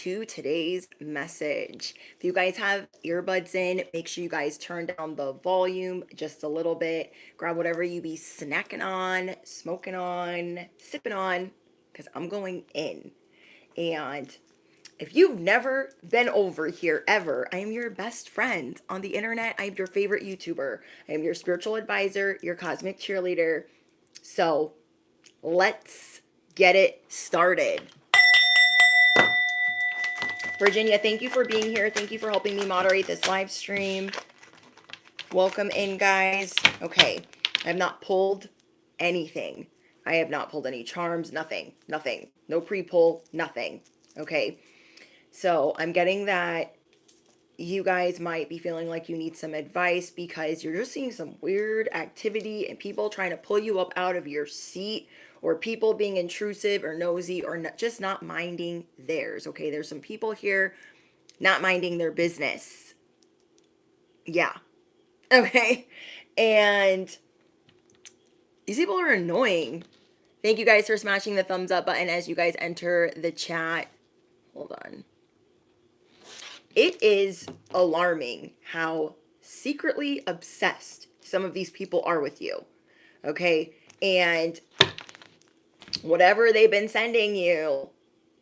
to today's message. If you guys have earbuds in, make sure you guys turn down the volume just a little bit. Grab whatever you be snacking on, smoking on, sipping on, because I'm going in. And if you've never been over here ever, I am your best friend on the internet. I'm your favorite YouTuber. I am your spiritual advisor, your cosmic cheerleader. So let's get it started. Virginia, thank you for being here. Thank you for helping me moderate this live stream. Welcome in, guys. Okay, I have not pulled anything. I have not pulled any charms, nothing. No pre-pull, nothing. Okay, so I'm getting that you guys might be feeling like you need some advice because you're just seeing some weird activity and people trying to pull you up out of your seat, or people being intrusive or nosy or just not minding theirs. Okay, there's some people here not minding their business. Yeah. Okay. And these people are annoying. Thank you guys for smashing the thumbs up button as you guys enter the chat. Hold on. It is alarming how secretly obsessed some of these people are with you. Okay? And whatever they've been sending you,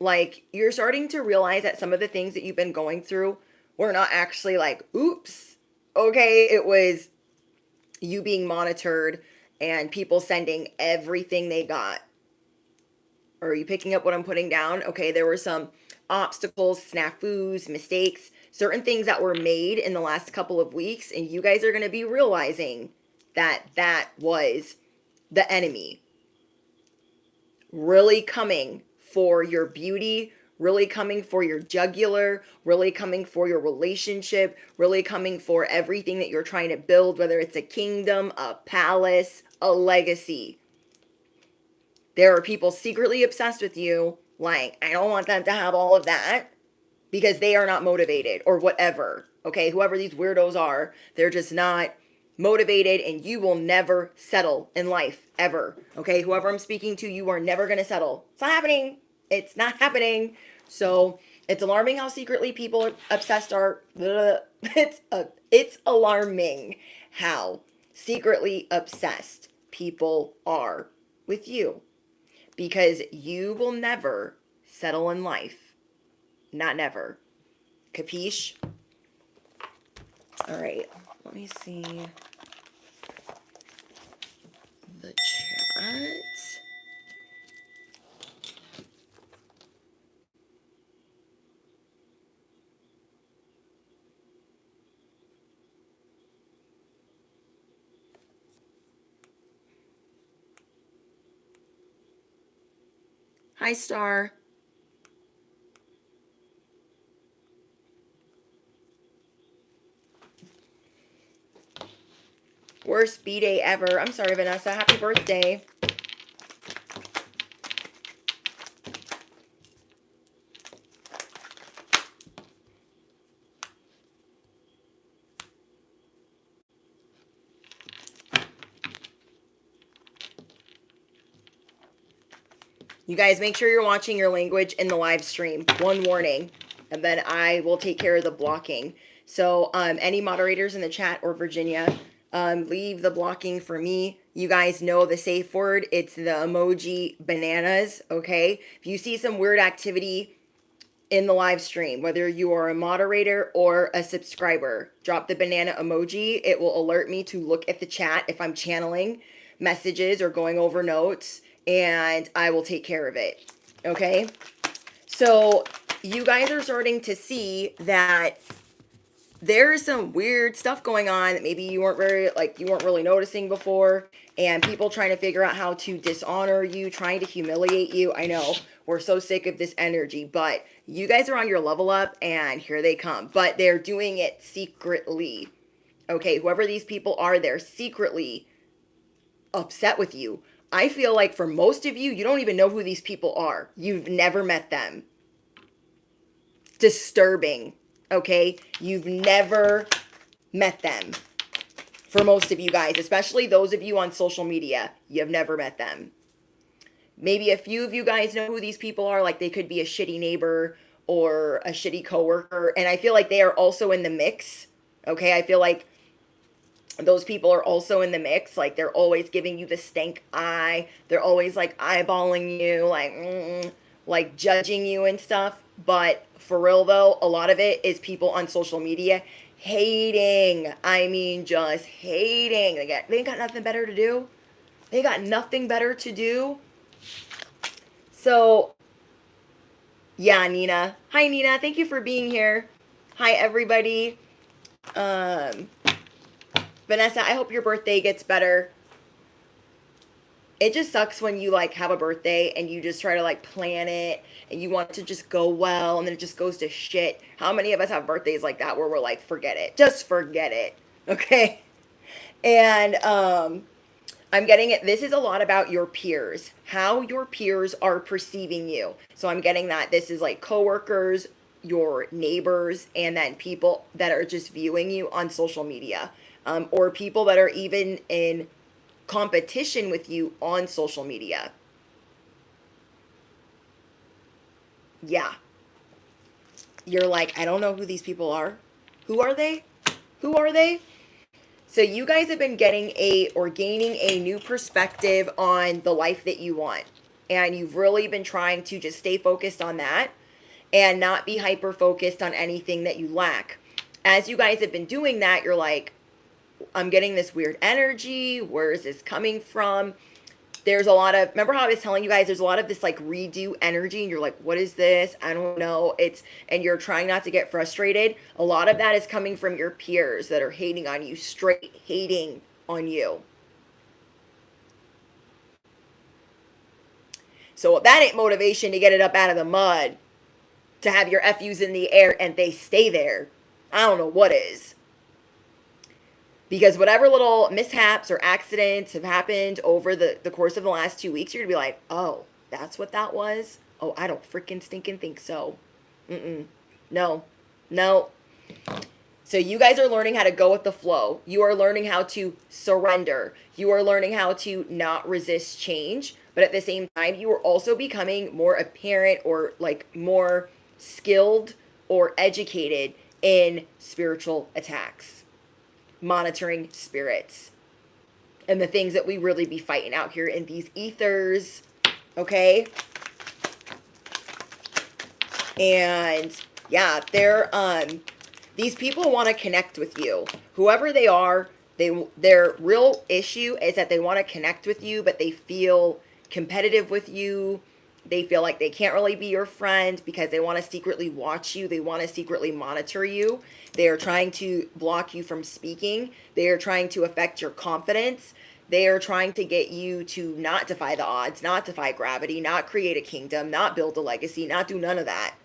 like, you're starting to realize that some of the things that you've been going through were not actually like, oops. Okay? It was you being monitored and people sending everything they got. Are you picking up what I'm putting down? Okay, there were some obstacles, snafus, mistakes, certain things that were made in the last couple of weeks, and you guys are going to be realizing that that was the enemy really coming for your beauty, really coming for your jugular, really coming for your relationship, really coming for everything that you're trying to build, whether it's a kingdom, a palace, a legacy. There are people secretly obsessed with you. Like, I don't want them to have all of that because they are not motivated or whatever. Okay, whoever these weirdos are, they're just not motivated, and you will never settle in life ever. Okay, whoever I'm speaking to, you are never going to settle. It's not happening. It's not happening. So it's alarming how secretly people obsessed are. It's alarming how secretly obsessed people are with you. Because you will never settle in life. Not never. Capiche? All right. Let me see the chat. Hi, Star. Worst B-day ever. I'm sorry, Vanessa. Happy birthday. You guys, make sure you're watching your language in the live stream. One warning. And then I will take care of the blocking. So any moderators in the chat or Virginia, leave the blocking for me. You guys know the safe word. It's the emoji bananas, okay? If you see some weird activity in the live stream, whether you are a moderator or a subscriber, drop the banana emoji. It will alert me to look at the chat if I'm channeling messages or going over notes, and I will take care of it, okay? So you guys are starting to see that there's some weird stuff going on that maybe you weren't really noticing before, and people trying to figure out how to dishonor you, trying to humiliate you. I know we're so sick of this energy, but you guys are on your level up, and here they come. But they're doing it secretly. Okay, whoever these people are, they're secretly upset with you. I feel like for most of you, you don't even know who these people are. You've never met them. Disturbing. Okay, you've never met them. For most of you guys, especially those of you on social media, you've never met them. Maybe a few of you guys know who these people are, like they could be a shitty neighbor or a shitty coworker. And I feel like they are also in the mix. Okay. I feel like those people are also in the mix. Like they're always giving you the stank eye. They're always like eyeballing you, like judging you and stuff. But for real though, a lot of it is people on social media hating. I mean, just hating. They ain't got nothing better to do. They got nothing better to do. So yeah, Nina. Hi, Nina. Thank you for being here. Hi, everybody. Um, Vanessa, I hope your birthday gets better. It just sucks when you like have a birthday and you just try to like plan it and you want it to just go well and then it just goes to shit. How many of us have birthdays like that where we're like, forget it, just forget it, okay? And I'm getting it. This is a lot about your peers, how your peers are perceiving you. So I'm getting that this is like coworkers, your neighbors, and then people that are just viewing you on social media, or people that are even in competition with you on social media. Yeah. You're like, I don't know who these people are. Who are they? Who are they? So you guys have been gaining a new perspective on the life that you want. And you've really been trying to just stay focused on that and not be hyper focused on anything that you lack. As you guys have been doing that, you're like, I'm getting this weird energy. Where is this coming from? There's a lot of, remember how I was telling you guys, there's a lot of this like redo energy and you're like, what is this? I don't know. And you're trying not to get frustrated. A lot of that is coming from your peers that are hating on you, straight hating on you. So that ain't motivation to get it up out of the mud, to have your FUs in the air and they stay there. I don't know what is. Because whatever little mishaps or accidents have happened over the course of the last 2 weeks, you're going to be like, oh, that's what that was? Oh, I don't freaking stinking think so. No. So you guys are learning how to go with the flow. You are learning how to surrender. You are learning how to not resist change. But at the same time, you are also becoming more apparent or like more skilled or educated in spiritual attacks, monitoring spirits, and the things that we really be fighting out here in these ethers, okay? And yeah, these people want to connect with you. Whoever they are, their real issue is that they want to connect with you, but they feel competitive with you. They feel like they can't really be your friend because they want to secretly watch you. They want to secretly monitor you. They are trying to block you from speaking. They are trying to affect your confidence. They are trying to get you to not defy the odds, not defy gravity, not create a kingdom, not build a legacy, not do none of that.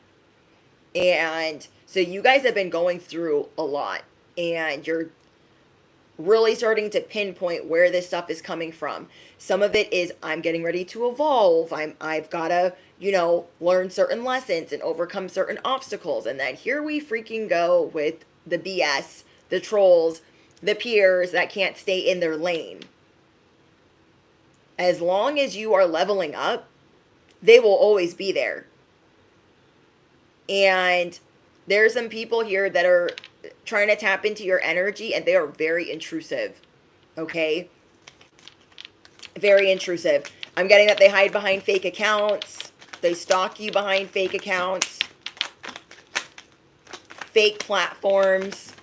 And so you guys have been going through a lot and you're really starting to pinpoint where this stuff is coming from. Some of it is I'm getting ready to evolve. I've got to, learn certain lessons and overcome certain obstacles. And then here we freaking go with the BS, the trolls, the peers that can't stay in their lane. As long as you are leveling up, they will always be there. And there's some people here that are trying to tap into your energy and they are very intrusive. Okay? Very intrusive. I'm getting that they hide behind fake accounts. They stalk you behind fake accounts. Fake platforms.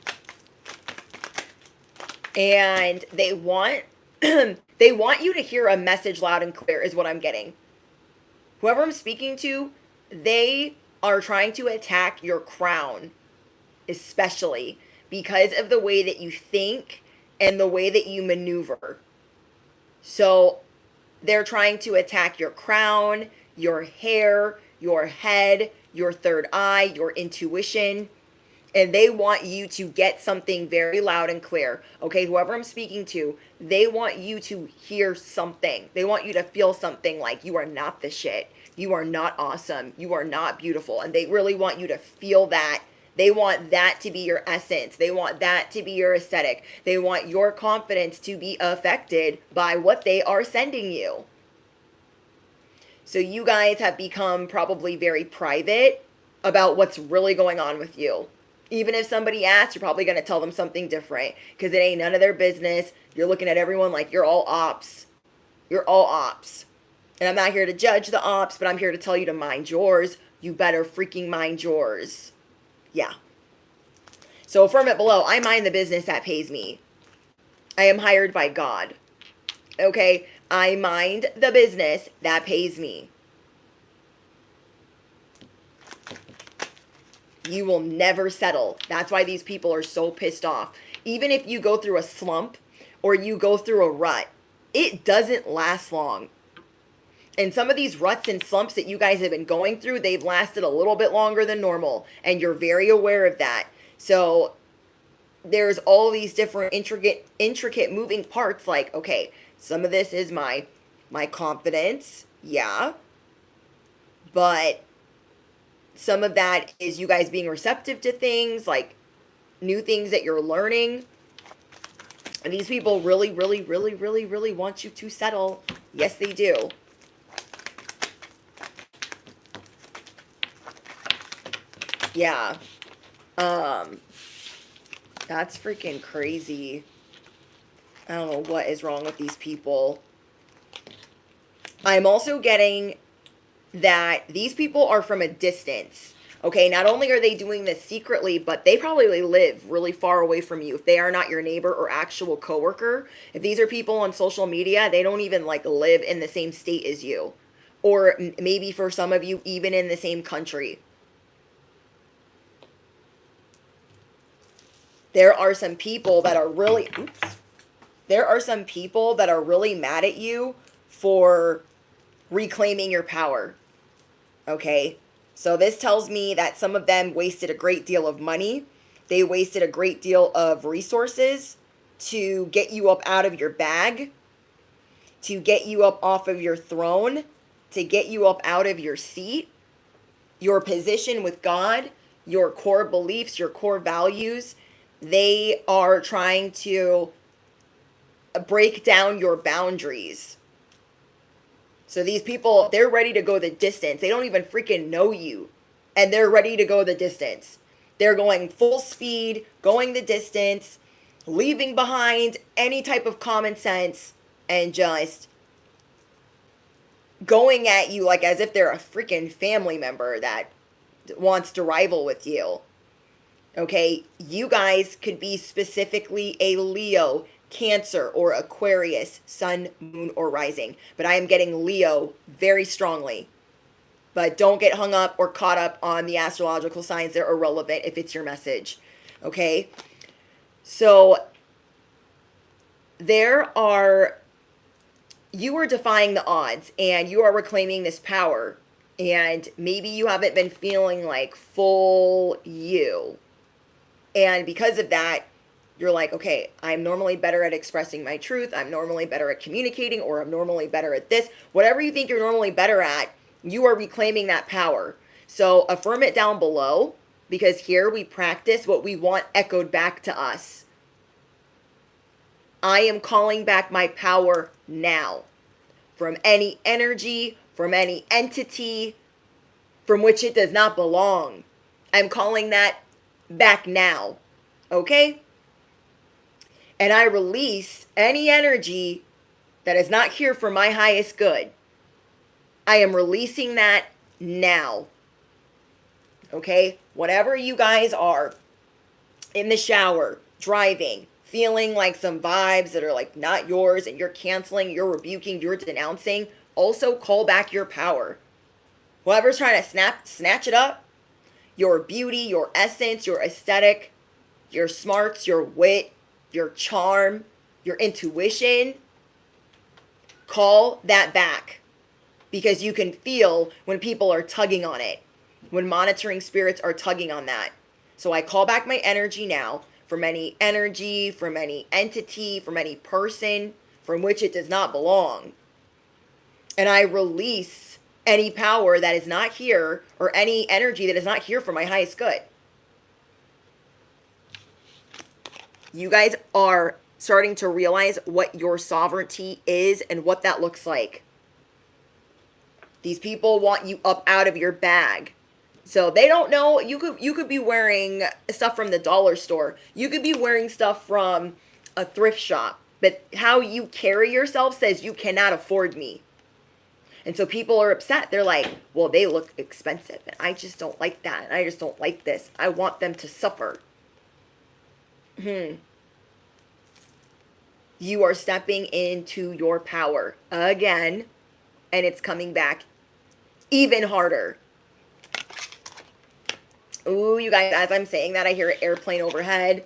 And they want they want you to hear a message loud and clear is what I'm getting. Whoever I'm speaking to, they are trying to attack your crown, especially because of the way that you think and the way that you maneuver. So they're trying to attack your crown, your hair, your head, your third eye, your intuition. And they want you to get something very loud and clear. Okay, whoever I'm speaking to, they want you to hear something. They want you to feel something like you are not the shit. You are not awesome. You are not beautiful. And they really want you to feel that. They want that to be your essence. They want that to be your aesthetic. They want your confidence to be affected by what they are sending you. So you guys have become probably very private about what's really going on with you. Even if somebody asks, you're probably going to tell them something different because it ain't none of their business. You're looking at everyone like you're all ops. You're all ops. And I'm not here to judge the ops, but I'm here to tell you to mind yours. You better freaking mind yours. Yeah. So affirm it below. I mind the business that pays me. I am hired by God. Okay? I mind the business that pays me. You will never settle. That's why these people are so pissed off. Even if you go through a slump or you go through a rut, it doesn't last long. And some of these ruts and slumps that you guys have been going through, they've lasted a little bit longer than normal. And you're very aware of that. So there's all these different intricate moving parts. Like, okay, some of this is my confidence. Yeah. But some of that is you guys being receptive to things, like new things that you're learning. And these people really, really, really, really, really want you to settle. Yes, they do. Yeah. That's freaking crazy. I don't know what is wrong with these people. I'm also getting that these people are from a distance. Okay, not only are they doing this secretly, but they probably live really far away from you. If they are not your neighbor or actual coworker, if these are people on social media, they don't even like live in the same state as you. Or maybe for some of you, even in the same country. There are some people that are really, there are some people that are really mad at you for reclaiming your power. Okay, so this tells me that some of them wasted a great deal of money. They wasted a great deal of resources to get you up out of your bag, to get you up off of your throne, to get you up out of your seat, your position with God, your core beliefs, your core values. They are trying to break down your boundaries. So these people, they're ready to go the distance. They don't even freaking know you. And they're ready to go the distance. They're going full speed, going the distance, leaving behind any type of common sense, and just going at you like as if they're a freaking family member that wants to rival with you. Okay, you guys could be specifically a Leo, Cancer, or Aquarius, Sun, Moon, or Rising. But I am getting Leo very strongly. But don't get hung up or caught up on the astrological signs. They're irrelevant if it's your message. Okay, so you are defying the odds and you are reclaiming this power. And maybe you haven't been feeling like full you. And because of that, you're like, okay, I'm normally better at expressing my truth. I'm normally better at communicating, or I'm normally better at this. Whatever you think you're normally better at, you are reclaiming that power. So affirm it down below, because here we practice what we want echoed back to us. I am calling back my power now from any energy, from any entity from which it does not belong. I'm calling that back now. Okay? And I release any energy that is not here for my highest good. I am releasing that now. Okay? Whatever you guys are in the shower, driving, feeling like some vibes that are like not yours, and you're canceling, you're rebuking, you're denouncing, also call back your power. Whoever's trying to snatch it up, your beauty, your essence, your aesthetic, your smarts, your wit, your charm, your intuition, call that back. Because you can feel when people are tugging on it, when monitoring spirits are tugging on that. So I call back my energy now from any energy, from any entity, from any person from which it does not belong. And I release any power that is not here, or any energy that is not here for my highest good. You guys are starting to realize what your sovereignty is and what that looks like. These people want you up out of your bag. So they don't know. You could be wearing stuff from the dollar store. You could be wearing stuff from a thrift shop. But how you carry yourself says you cannot afford me. And so people are upset. They're like, well, they look expensive. And I just don't like that. And I just don't like this. I want them to suffer. You are stepping into your power again. And it's coming back even harder. Ooh, you guys, as I'm saying that, I hear an airplane overhead.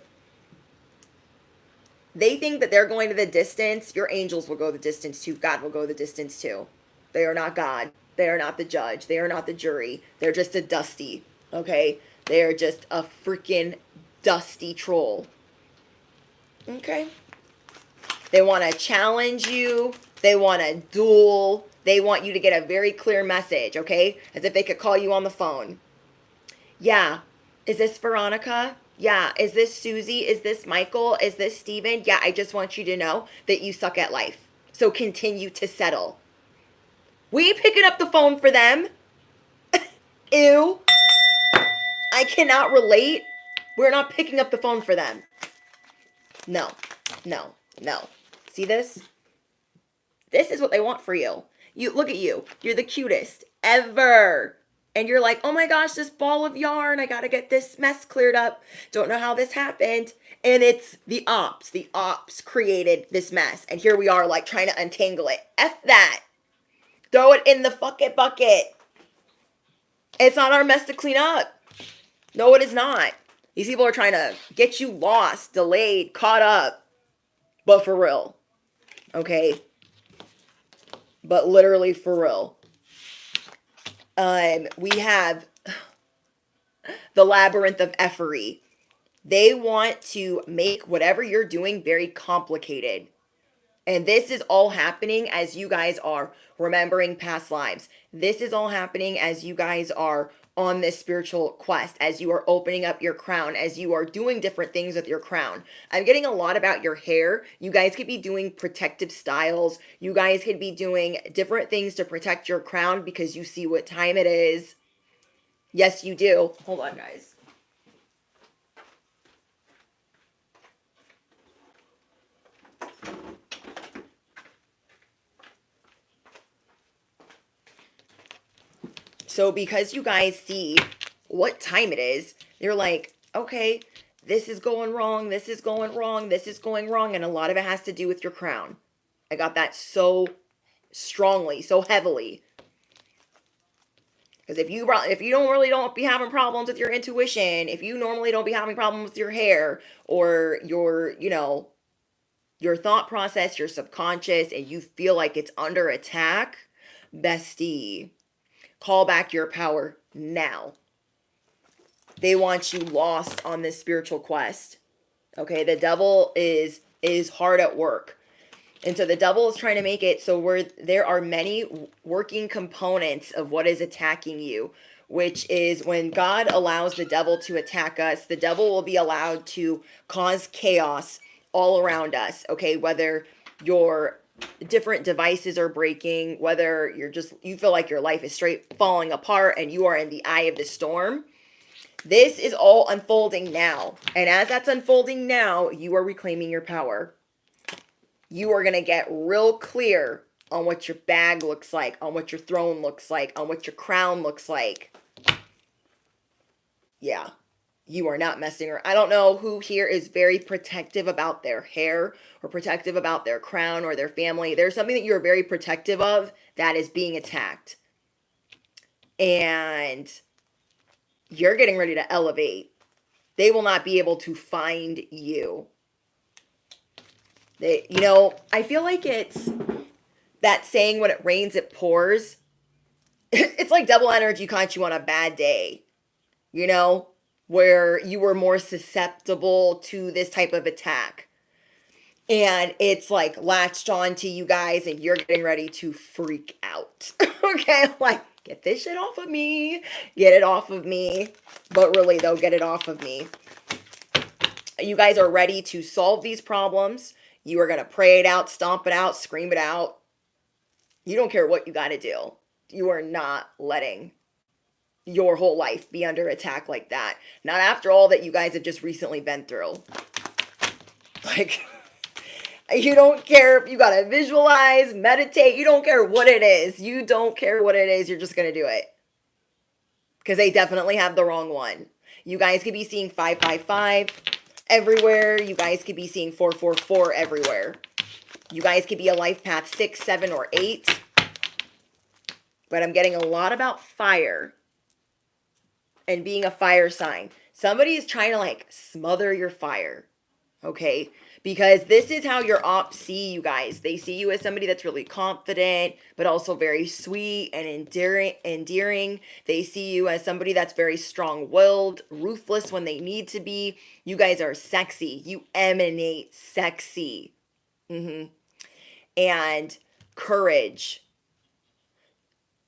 They think that they're going to the distance. Your angels will go the distance too. God will go the distance too. They are not God. They are not the judge. They are not the jury. They're just a dusty, okay? They are just a freaking dusty troll. Okay? They want to challenge you. They want to duel. They want you to get a very clear message, okay? As if they could call you on the phone. Yeah. Is this Veronica? Yeah. Is this Susie? Is this Michael? Is this Steven? Yeah, I just want you to know that you suck at life. So continue to settle. We ain't picking up the phone for them. Ew. I cannot relate. We're not picking up the phone for them. No. No. No. See this? This is what they want for you. You look at you. You're the cutest ever. And you're like, oh my gosh, this ball of yarn. I got to get this mess cleared up. Don't know how this happened. And it's the ops. The ops created this mess. And here we are like trying to untangle it. F that. Throw it in the fucking bucket. It's not our mess to clean up. No, it is not. These people are trying to get you lost, delayed, caught up. But for real. Okay? But literally for real. We have the Labyrinth of Effery. They want to make whatever you're doing very complicated. And this is all happening as you guys are remembering past lives. This is all happening as you guys are on this spiritual quest, as you are opening up your crown, as you are doing different things with your crown. I'm getting a lot about your hair. You guys could be doing protective styles. You guys could be doing different things to protect your crown because you see what time it is. Yes, you do. Hold on, guys. So because you guys see what time it is, you're like, okay, this is going wrong, this is going wrong, this is going wrong. And a lot of it has to do with your crown. I got that so strongly, so heavily. Because if you don't be having problems with your intuition, if you normally don't be having problems with your hair or your, your thought process, your subconscious, and you feel like it's under attack, bestie, call back your power now. They want you lost on this spiritual quest. Okay, the devil is hard at work. And so the devil is trying to make it so there are many working components of what is attacking you, which is when God allows the devil to attack us, the devil will be allowed to cause chaos all around us. Okay, whether your different devices are breaking, whether you feel like your life is straight falling apart and you are in the eye of the storm. This is all unfolding now. And as that's unfolding now, you are reclaiming your power. You are going to get real clear on what your bag looks like, on what your throne looks like, on what your crown looks like. Yeah. You are not messing around. I don't know who here is very protective about their hair or protective about their crown or their family. There's something that you're very protective of that is being attacked. And you're getting ready to elevate. They will not be able to find you. I feel like it's that saying, when it rains, it pours. It's like double energy caught you on a bad day. Where you were more susceptible to this type of attack. And it's like latched on to you guys and you're getting ready to freak out. Okay, like, get this shit off of me. Get it off of me. But really, though, get it off of me. You guys are ready to solve these problems. You are going to pray it out, stomp it out, scream it out. You don't care what you got to do. You are not letting your whole life be under attack like that. Not after all that you guys have just recently been through. Like, you don't care if you gotta visualize, meditate, you don't care what it is. You don't care what it is, you're just gonna do it. Because they definitely have the wrong one. You guys could be seeing 555 everywhere. You guys could be seeing 444 everywhere. You guys could be a life path 6, 7, or 8. But I'm getting a lot about fire and being a fire sign. Somebody is trying to like smother your fire. Okay? Because this is how your ops see you guys. They see you as somebody that's really confident, but also very sweet and endearing. They see you as somebody that's very strong-willed, ruthless when they need to be. You guys are sexy. You emanate sexy. And courage.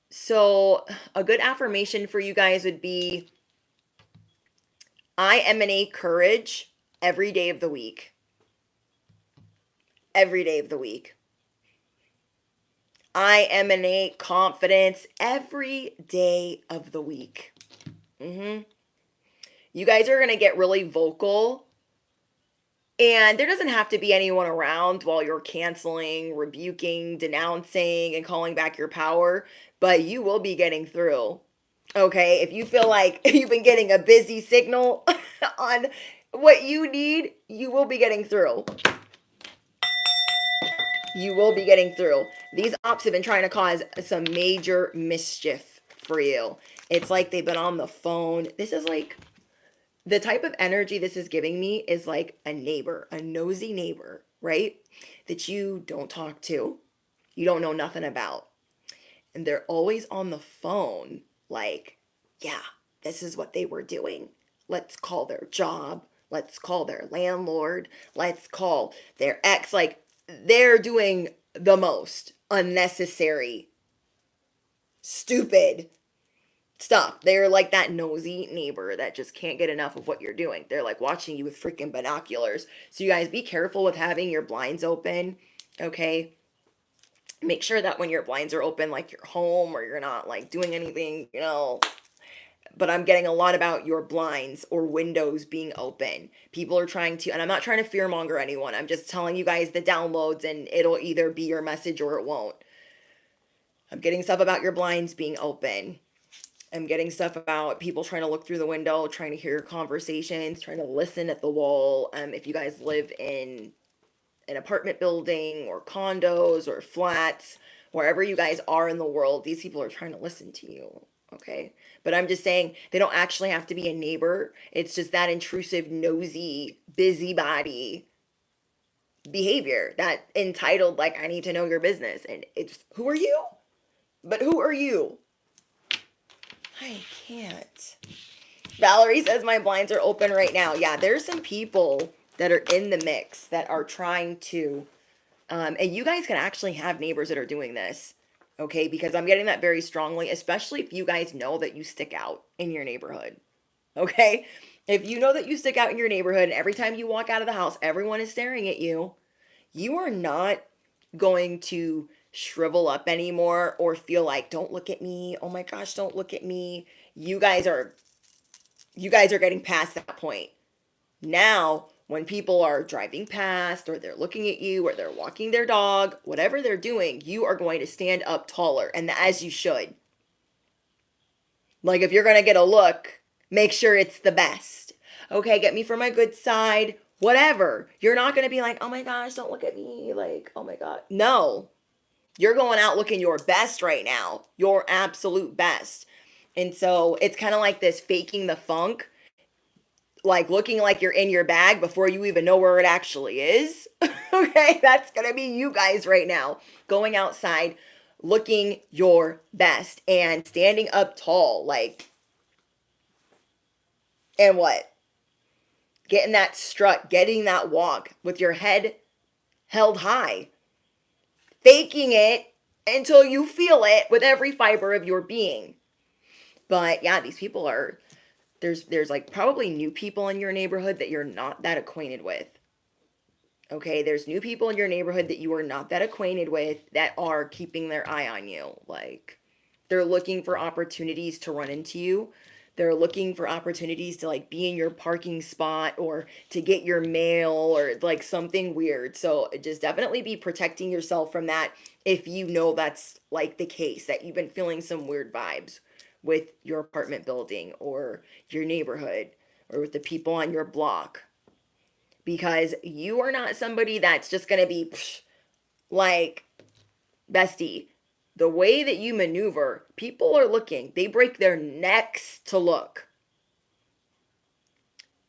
So a good affirmation for you guys would be, I emanate courage every day of the week. Every day of the week. I emanate confidence every day of the week. You guys are going to get really vocal. And there doesn't have to be anyone around while you're canceling, rebuking, denouncing, and calling back your power. But you will be getting through. Okay? If you feel like you've been getting a busy signal on what you need, you will be getting through. You will be getting through. These ops have been trying to cause some major mischief for you. It's like they've been on the phone. This is like, the type of energy this is giving me is like a neighbor, a nosy neighbor, right? That you don't talk to. You don't know nothing about. And they're always on the phone like, yeah, this is what they were doing. Let's call their job. Let's call their landlord. Let's call their ex. Like, they're doing the most unnecessary, stupid stuff. They're like that nosy neighbor that just can't get enough of what you're doing. They're like watching you with freaking binoculars. So you guys be careful with having your blinds open, okay? Make sure that when your blinds are open, like you're home or you're not like doing anything, you know. But I'm getting a lot about your blinds or windows being open. People are trying to, and I'm not trying to fearmonger anyone. I'm just telling you guys the downloads, and it'll either be your message or it won't. I'm getting stuff about your blinds being open. I'm getting stuff about people trying to look through the window, trying to hear your conversations, trying to listen at the wall. If you guys live in an apartment building or condos or flats, wherever you guys are in the world, these people are trying to listen to you. Okay. But I'm just saying they don't actually have to be a neighbor. It's just that intrusive, nosy, busybody behavior, that entitled, like, I need to know your business. And it's, who are you? But who are you? I can't. Valerie says my blinds are open right now. Yeah, there's some people that are in the mix that are trying to, and you guys can actually have neighbors that are doing this. Okay, because I'm getting that very strongly, especially if you guys know that you stick out in your neighborhood. Okay? If you know that you stick out in your neighborhood and every time you walk out of the house, everyone is staring at you, you are not going to shrivel up anymore or feel like, don't look at me. Oh my gosh, don't look at me. You guys are getting past that point. Now, when people are driving past or they're looking at you or they're walking their dog, whatever they're doing, you are going to stand up taller, and as you should. Like, if you're going to get a look, make sure it's the best. Okay, get me from my good side, whatever. You're not going to be like, oh my gosh, don't look at me. Like, oh my God. No, you're going out looking your best right now, your absolute best. And so it's kind of like this faking the funk, like looking like you're in your bag before you even know where it actually is. Okay, that's gonna be you guys right now, going outside looking your best and standing up tall, like, and what? Getting that strut, getting that walk with your head held high, faking it until you feel it with every fiber of your being. But yeah, these people are, there's like probably new people in your neighborhood that you're not that acquainted with. Okay, there's new people in your neighborhood that you are not that acquainted with that are keeping their eye on you. Like, They're looking for opportunities to run into you. They're looking for opportunities to like be in your parking spot or to get your mail or like something weird. So just definitely be protecting yourself from that if you know that's like the case, that you've been feeling some weird vibes with your apartment building or your neighborhood or with the people on your block. Because you are not somebody that's just going to be like, bestie, the way that you maneuver, people are looking. They break their necks to look.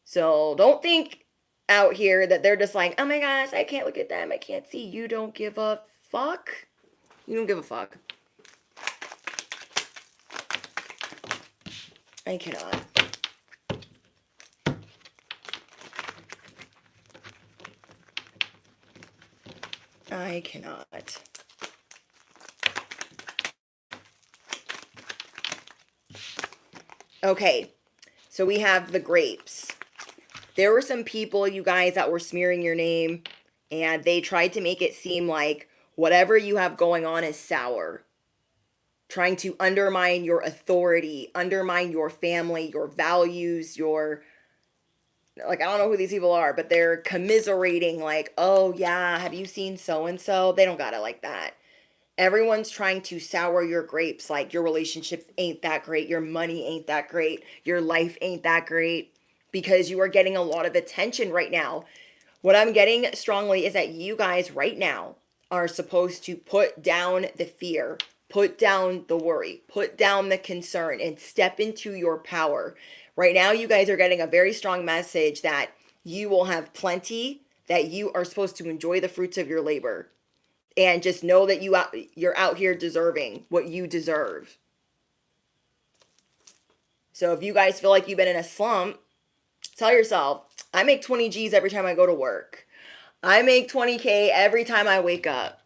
So don't think out here that they're just like, oh my gosh, I can't look at them. I can't see. You don't give a fuck. You don't give a fuck. I cannot. I cannot. Okay, so we have the grapes. There were some people, you guys, that were smearing your name, and they tried to make it seem like whatever you have going on is sour. Trying to undermine your authority, undermine your family, your values, your, like, I don't know who these people are, but they're commiserating, like, oh yeah, have you seen so and so? They don't got it like that. Everyone's trying to sour your grapes, like your relationship ain't that great, your money ain't that great, your life ain't that great, because you are getting a lot of attention right now. What I'm getting strongly is that you guys right now are supposed to put down the fear, put down the worry, put down the concern, and step into your power. Right now, you guys are getting a very strong message that you will have plenty, that you are supposed to enjoy the fruits of your labor. And just know that you're out here deserving what you deserve. So if you guys feel like you've been in a slump, tell yourself, I make 20 G's every time I go to work. I make 20K every time I wake up.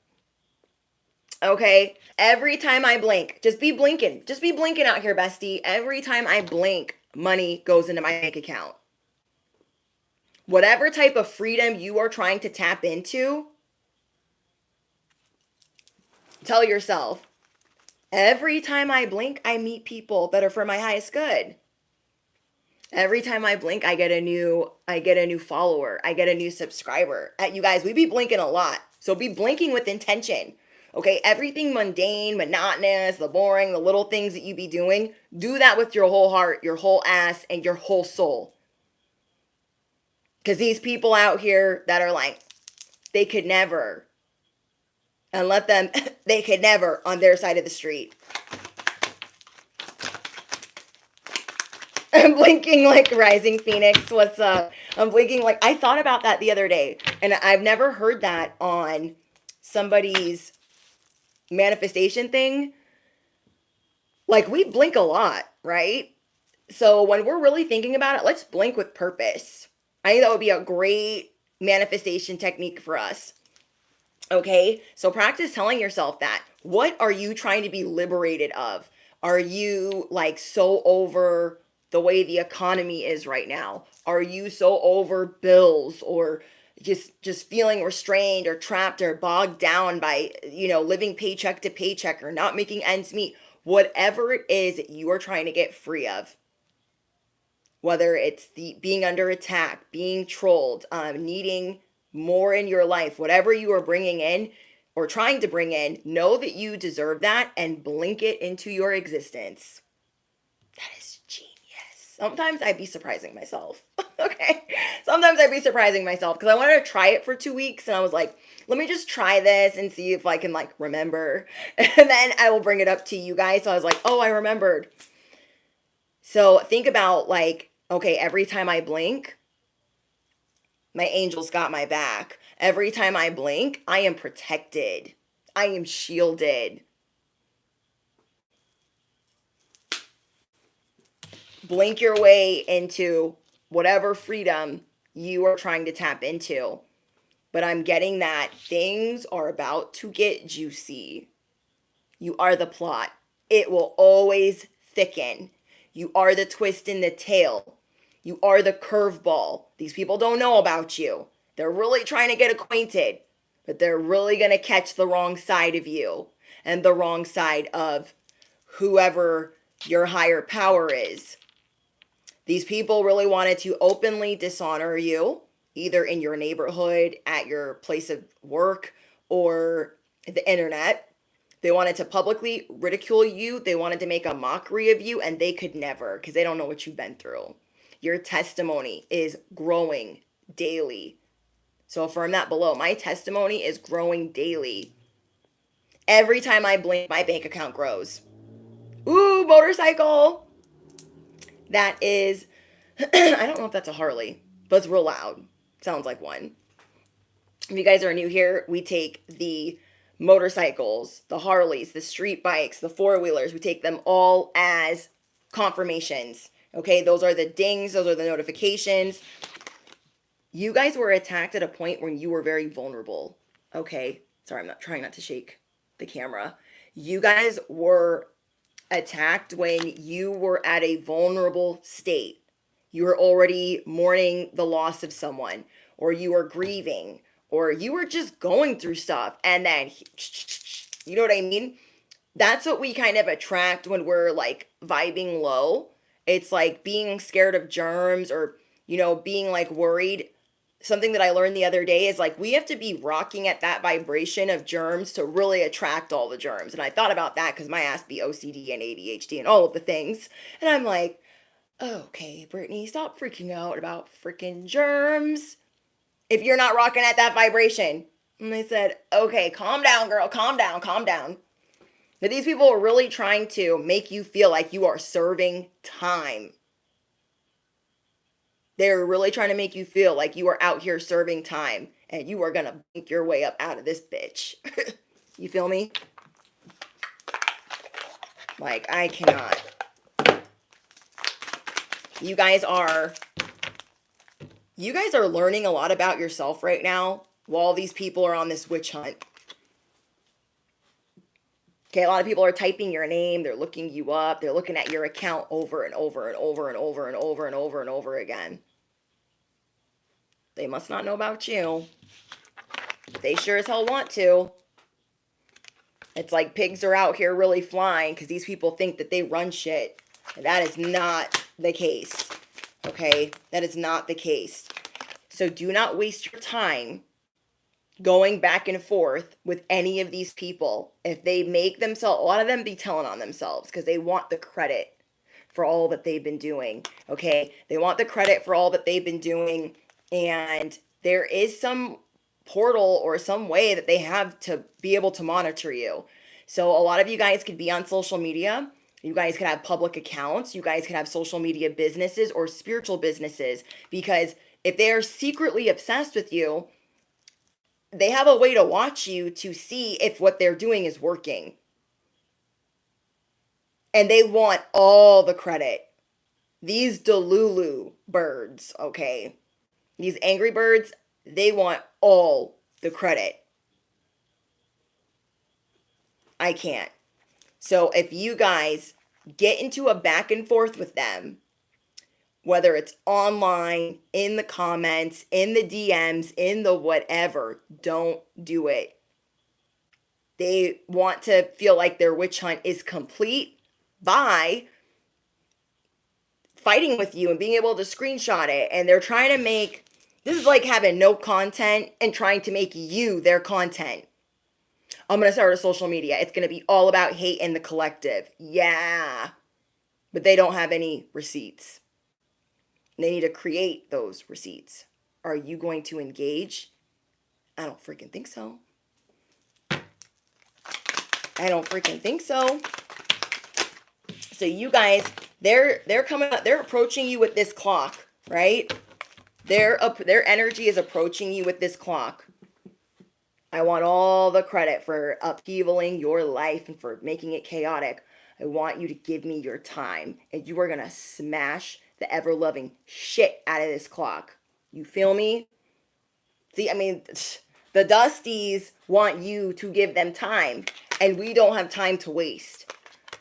Okay? Every time I blink, just be blinking. Just be blinking out here, bestie. Every time I blink, money goes into my bank account. Whatever type of freedom you are trying to tap into, tell yourself, every time I blink, I meet people that are for my highest good. Every time I blink, I get a new follower. I get a new subscriber. You guys, we be blinking a lot. So be blinking with intention. Okay, everything mundane, monotonous, the boring, the little things that you be doing, do that with your whole heart, your whole ass, and your whole soul. Because these people out here that are like, they could never, and let them, they could never on their side of the street. I'm blinking like Rising Phoenix. What's up? I'm blinking like, I thought about that the other day, and I've never heard that on somebody's manifestation thing. Like, we blink a lot, right? So when we're really thinking about it, let's blink with purpose. I think that would be a great manifestation technique for us. Okay, so practice telling yourself that. What are you trying to be liberated of? Are you like so over the way the economy is right now? Are you so over bills, or just feeling restrained or trapped or bogged down by, living paycheck to paycheck or not making ends meet? Whatever it is that you are trying to get free of, whether it's the being under attack, being trolled, needing more in your life, whatever you are bringing in or trying to bring in, know that you deserve that and blink it into your existence. That is genius. Sometimes I'd be surprising myself. Okay. Sometimes I'd be surprising myself because I wanted to try it for 2 weeks and I was like, let me just try this and see if I can like remember. And then I will bring it up to you guys. So I was like, oh, I remembered. So think about like, okay, every time I blink, my angels got my back. Every time I blink, I am protected. I am shielded. Blink your way into whatever freedom you are trying to tap into. But I'm getting that things are about to get juicy. You are the plot. It will always thicken. You are the twist in the tail. You are the curveball. These people don't know about you. They're really trying to get acquainted, but they're really going to catch the wrong side of you and the wrong side of whoever your higher power is. These people really wanted to openly dishonor you, either in your neighborhood, at your place of work, or the internet. They wanted to publicly ridicule you. They wanted to make a mockery of you, and they could never, because they don't know what you've been through. Your testimony is growing daily. So affirm that below. My testimony is growing daily. Every time I blink, my bank account grows. Ooh, motorcycle. That is, I don't know if that's a Harley, but it's real loud. Sounds like one. If you guys are new here, we take the motorcycles, the Harleys, the street bikes, the four-wheelers, we take them all as confirmations. Okay, those are the dings, those are the notifications. You guys were attacked at a point when you were very vulnerable. Okay, sorry, I'm not trying not to shake the camera. You guys were attacked when you were at a vulnerable state. You were already mourning the loss of someone, or you were grieving, or you were just going through stuff. And then, you know what I mean? That's what we kind of attract when we're like vibing low. It's like being scared of germs, or, you know, being like worried. Something that I learned the other day is like we have to be rocking at that vibration of germs to really attract all the germs. And I thought about that because my ass be OCD and ADHD and all of the things. And I'm like, okay, Brittany, stop freaking out about freaking germs if you're not rocking at that vibration. And they said, okay, calm down, girl, calm down, calm down. But these people are really trying to make you feel like you are serving time. They're really trying to make you feel like you are out here serving time and you are going to blink your way up out of this bitch. You feel me? Like, I cannot. You guys are learning a lot about yourself right now while these people are on this witch hunt. Okay, a lot of people are typing your name, they're looking you up, they're looking at your account over and over and over and over and over and over and over again. They must not know about you. They sure as hell want to. It's like pigs are out here really flying because these people think that they run shit. And that is not the case. Okay? That is not the case. So do not waste your time going back and forth with any of these people. If they make themselves, a lot of them be telling on themselves because they want the credit for all that they've been doing. Okay? They want the credit for all that they've been doing. And there is some portal or some way that they have to be able to monitor you. So a lot of you guys could be on social media. You guys could have public accounts. You guys could have social media businesses or spiritual businesses. Because if they are secretly obsessed with you, they have a way to watch you to see if what they're doing is working. And they want all the credit. These Delulu birds, okay? These angry birds, they want all the credit. I can't. So if you guys get into a back and forth with them, whether it's online, in the comments, in the DMs, in the whatever, don't do it. They want to feel like their witch hunt is complete by fighting with you and being able to screenshot it. And they're trying to make, this is like having no content and trying to make you their content. I'm going to start a social media. It's going to be all about hate in the collective. Yeah. But they don't have any receipts. They need to create those receipts. Are you going to engage? I don't freaking think so. I don't freaking think so. So you guys, they're coming up, they're approaching you with this clock, right? Their energy is approaching you with this clock. I want all the credit for upheavaling your life and for making it chaotic. I want you to give me your time, and you are going to smash the ever-loving shit out of this clock. You feel me? See, I mean, the Dusties want you to give them time, and we don't have time to waste.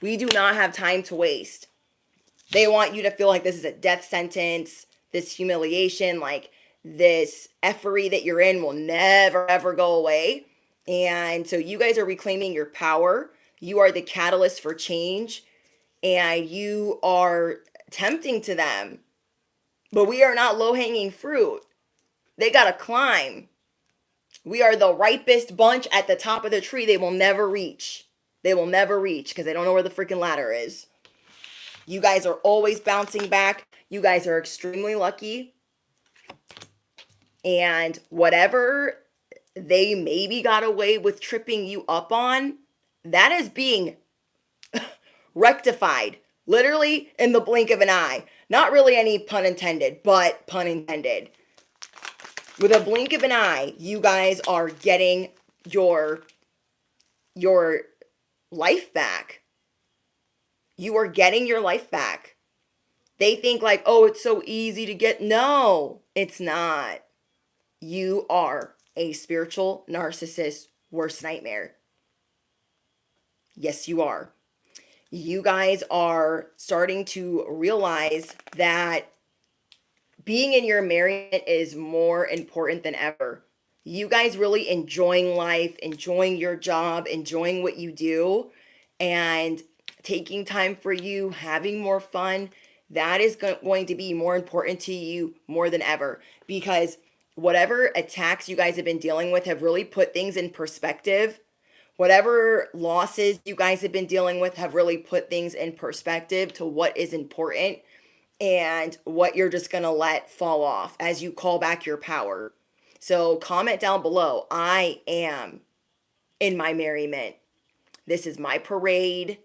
We do not have time to waste. They want you to feel like this is a death sentence, this humiliation, like this effery that you're in will never, ever go away. And so you guys are reclaiming your power. You are the catalyst for change, and you are tempting to them. But we are not low-hanging fruit. They got to climb. We are the ripest bunch at the top of the tree. They will never reach. They will never reach because they don't know where the freaking ladder is. You guys are always bouncing back. You guys are extremely lucky. And whatever they maybe got away with tripping you up on, that is being rectified. Literally in the blink of an eye. Not really any pun intended, but pun intended. With a blink of an eye, you guys are getting your life back. You are getting your life back. They think like, oh, it's so easy to get. No, it's not. You are a spiritual narcissist's worst nightmare. Yes, you are. You guys are starting to realize that being in your marriage is more important than ever. You guys really enjoying life, enjoying your job, enjoying what you do, and taking time for you, having more fun, that is going to be more important to you more than ever. Because whatever attacks you guys have been dealing with have really put things in perspective. Whatever losses you guys have been dealing with have really put things in perspective to what is important and what you're just going to let fall off as you call back your power. So comment down below, I am in my merriment. This is my parade.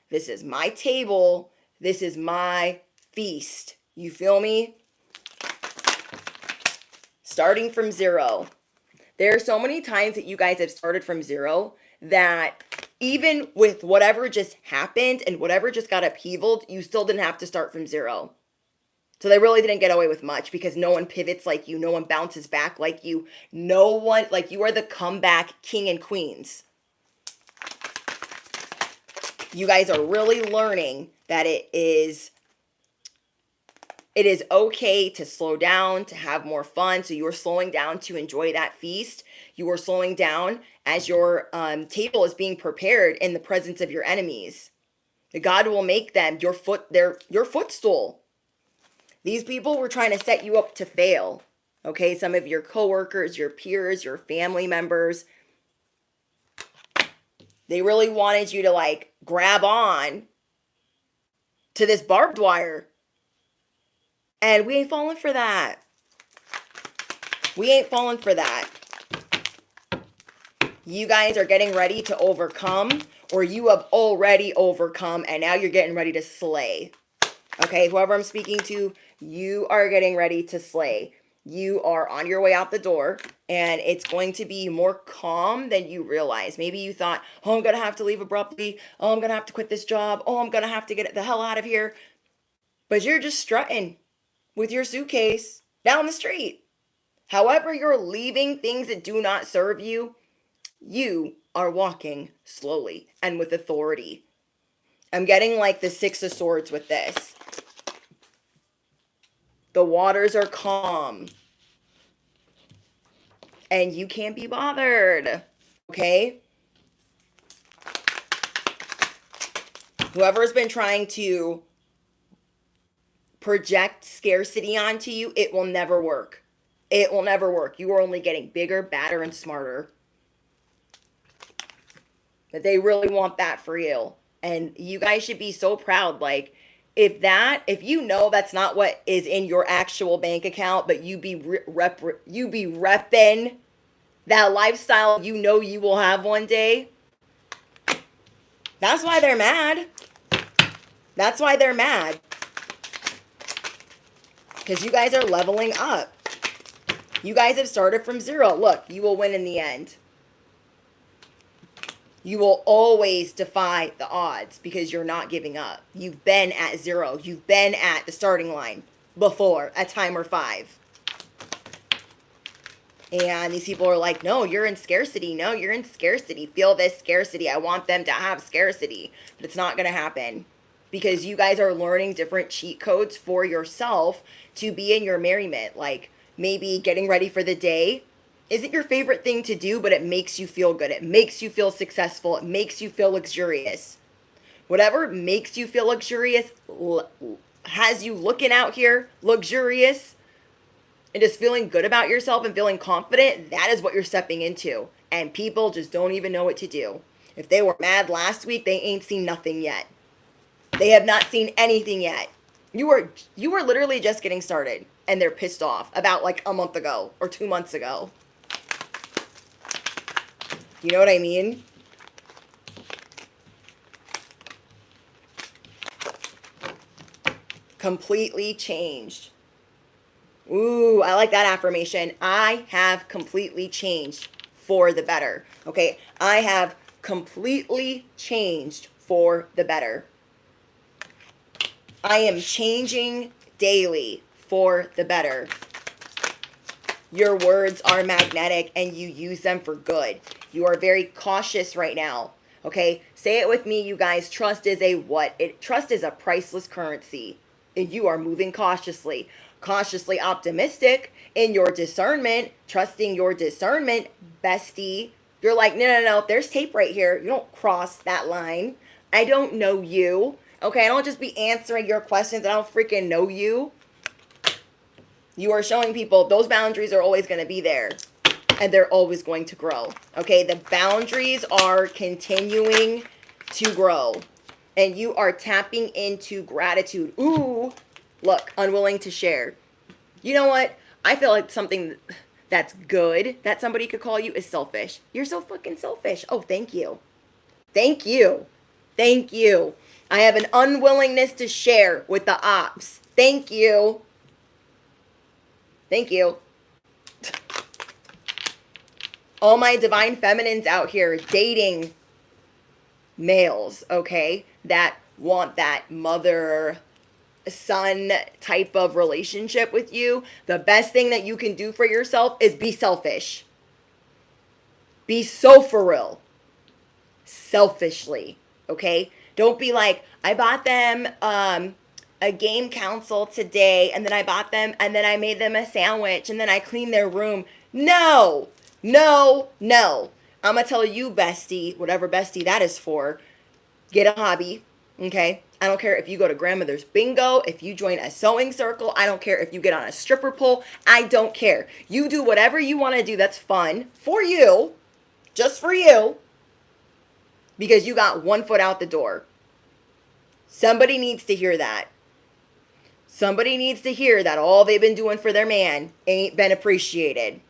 This is my table. This is my feast. You feel me? Starting from zero. There are so many times that you guys have started from zero that even with whatever just happened and whatever just got upheavaled, you still didn't have to start from zero. So they really didn't get away with much because no one pivots like you. No one bounces back like you. No one, like you are the comeback king and queens. You guys are really learning that it is okay to slow down, to have more fun. So you're slowing down to enjoy that feast. You are slowing down as your table is being prepared in the presence of your enemies. God will make them your footstool. These people were trying to set you up to fail. Okay, some of your coworkers, your peers, your family members. They really wanted you to like grab on to this barbed wire. And we ain't falling for that. We ain't falling for that. You guys are getting ready to overcome, or you have already overcome, and now you're getting ready to slay. Okay, whoever I'm speaking to, you are getting ready to slay. You are on your way out the door, and it's going to be more calm than you realize. Maybe you thought, oh, I'm going to have to leave abruptly. Oh, I'm going to have to quit this job. Oh, I'm going to have to get the hell out of here. But you're just strutting with your suitcase down the street. However, you're leaving things that do not serve you, you are walking slowly and with authority. I'm getting like the Six of Swords with this. The waters are calm. And you can't be bothered. Okay? Whoever's been trying to project scarcity onto you, it will never work. It will never work. You are only getting bigger, badder, and smarter. But they really want that for you. And you guys should be so proud. Like, if you know that's not what is in your actual bank account, but you be repping that lifestyle you know you will have one day, that's why they're mad. That's why they're mad. Because you guys are leveling up. You guys have started from zero. Look, you will win in the end. You will always defy the odds because you're not giving up. You've been at zero. You've been at the starting line before at timer 5. And these people are like, no, you're in scarcity. No, you're in scarcity. Feel this scarcity. I want them to have scarcity. But it's not going to happen because you guys are learning different cheat codes for yourself to be in your merriment. Like maybe getting ready for the day isn't your favorite thing to do, but it makes you feel good. It makes you feel successful. It makes you feel luxurious. Whatever makes you feel luxurious, has you looking out here luxurious and just feeling good about yourself and feeling confident, that is what you're stepping into. And people just don't even know what to do. If they were mad last week, they ain't seen nothing yet. They have not seen anything yet. You were literally just getting started and they're pissed off about like a month ago or 2 months ago. You know what I mean? Completely changed. Ooh, I like that affirmation. I have completely changed for the better. Okay, I have completely changed for the better. I am changing daily for the better. Your words are magnetic and you use them for good. You are very cautious right now. Okay, say it with me, you guys. Trust is a what? Trust is a priceless currency. And you are moving cautiously. Cautiously optimistic in your discernment, trusting your discernment, bestie. You're like, no, there's tape right here. You don't cross that line. I don't know you. Okay, I don't just be answering your questions. I don't freaking know you. You are showing people those boundaries are always going to be there. And they're always going to grow. Okay, the boundaries are continuing to grow. And you are tapping into gratitude. Ooh, look, unwilling to share. You know what? I feel like something that's good that somebody could call you is selfish. You're so fucking selfish. Oh, thank you. Thank you. Thank you. I have an unwillingness to share with the ops. Thank you. Thank you. All my divine feminines out here dating males, okay, that want that mother son type of relationship with you. The best thing that you can do for yourself is be selfish. Be so for real. Selfishly, okay? Don't be like, I bought them a game console today, and then I bought them, and then I made them a sandwich, and then I cleaned their room. No. I'm going to tell you, bestie, whatever bestie that is for, get a hobby, okay? I don't care if you go to grandmother's bingo, if you join a sewing circle. I don't care if you get on a stripper pole. I don't care. You do whatever you want to do that's fun for you, just for you, because you got one foot out the door. Somebody needs to hear that. Somebody needs to hear that all they've been doing for their man ain't been appreciated.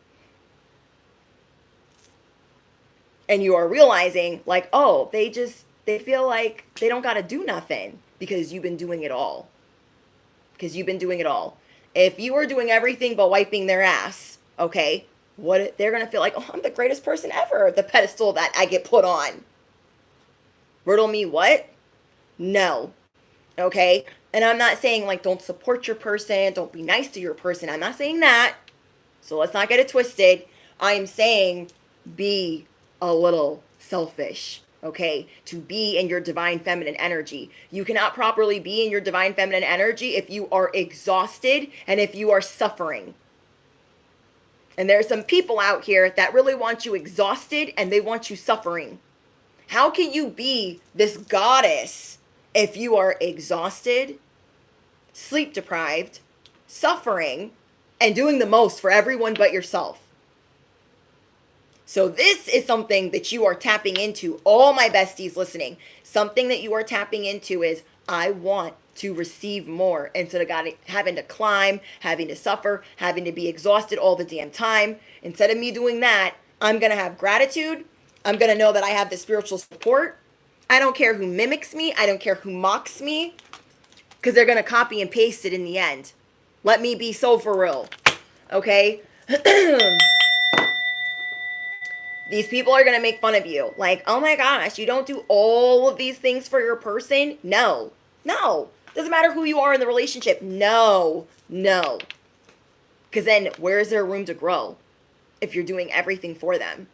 And you are realizing, like, oh, they feel like they don't got to do nothing because you've been doing it all. Because you've been doing it all. If you are doing everything but wiping their ass, okay, what they're going to feel like, oh, I'm the greatest person ever, the pedestal that I get put on. Riddle me what? No. Okay? And I'm not saying, like, don't support your person, don't be nice to your person. I'm not saying that. So let's not get it twisted. I'm saying be a little selfish, okay? To be in your divine feminine energy. You cannot properly be in your divine feminine energy if you are exhausted and if you are suffering. And there's some people out here that really want you exhausted and they want you suffering. How can you be this goddess if you are exhausted, sleep deprived, suffering, and doing the most for everyone but yourself? So this is something that you are tapping into. All my besties listening, something that you are tapping into is, I want to receive more instead of having to climb, having to suffer, having to be exhausted all the damn time. Instead of me doing that, I'm going to have gratitude. I'm going to know that I have the spiritual support. I don't care who mimics me. I don't care who mocks me, because they're going to copy and paste it in the end. Let me be so for real. Okay? These people are going to make fun of you. Like, oh my gosh, you don't do all of these things for your person? No. Doesn't matter who you are in the relationship. No. Because then where is there room to grow if you're doing everything for them?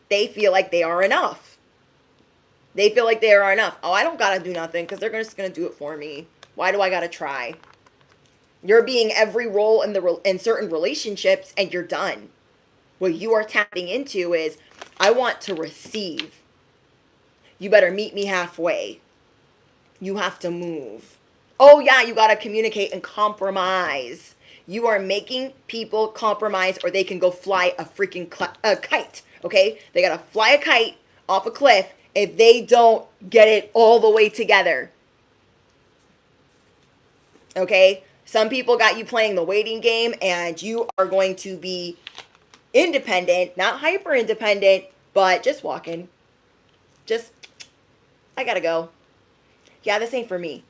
They feel like they are enough. Oh, I don't got to do nothing because they're just going to do it for me. Why do I got to try? You're being every role in certain relationships and you're done. What you are tapping into is, I want to receive. You better meet me halfway. You have to move. Oh, yeah, you got to communicate and compromise. You are making people compromise or they can go fly a freaking kite, okay? They got to fly a kite off a cliff if they don't get it all the way together. Okay? Some people got you playing the waiting game and you are going to be independent, not hyper independent, but just walking. Just, I gotta go. Yeah, this ain't for me.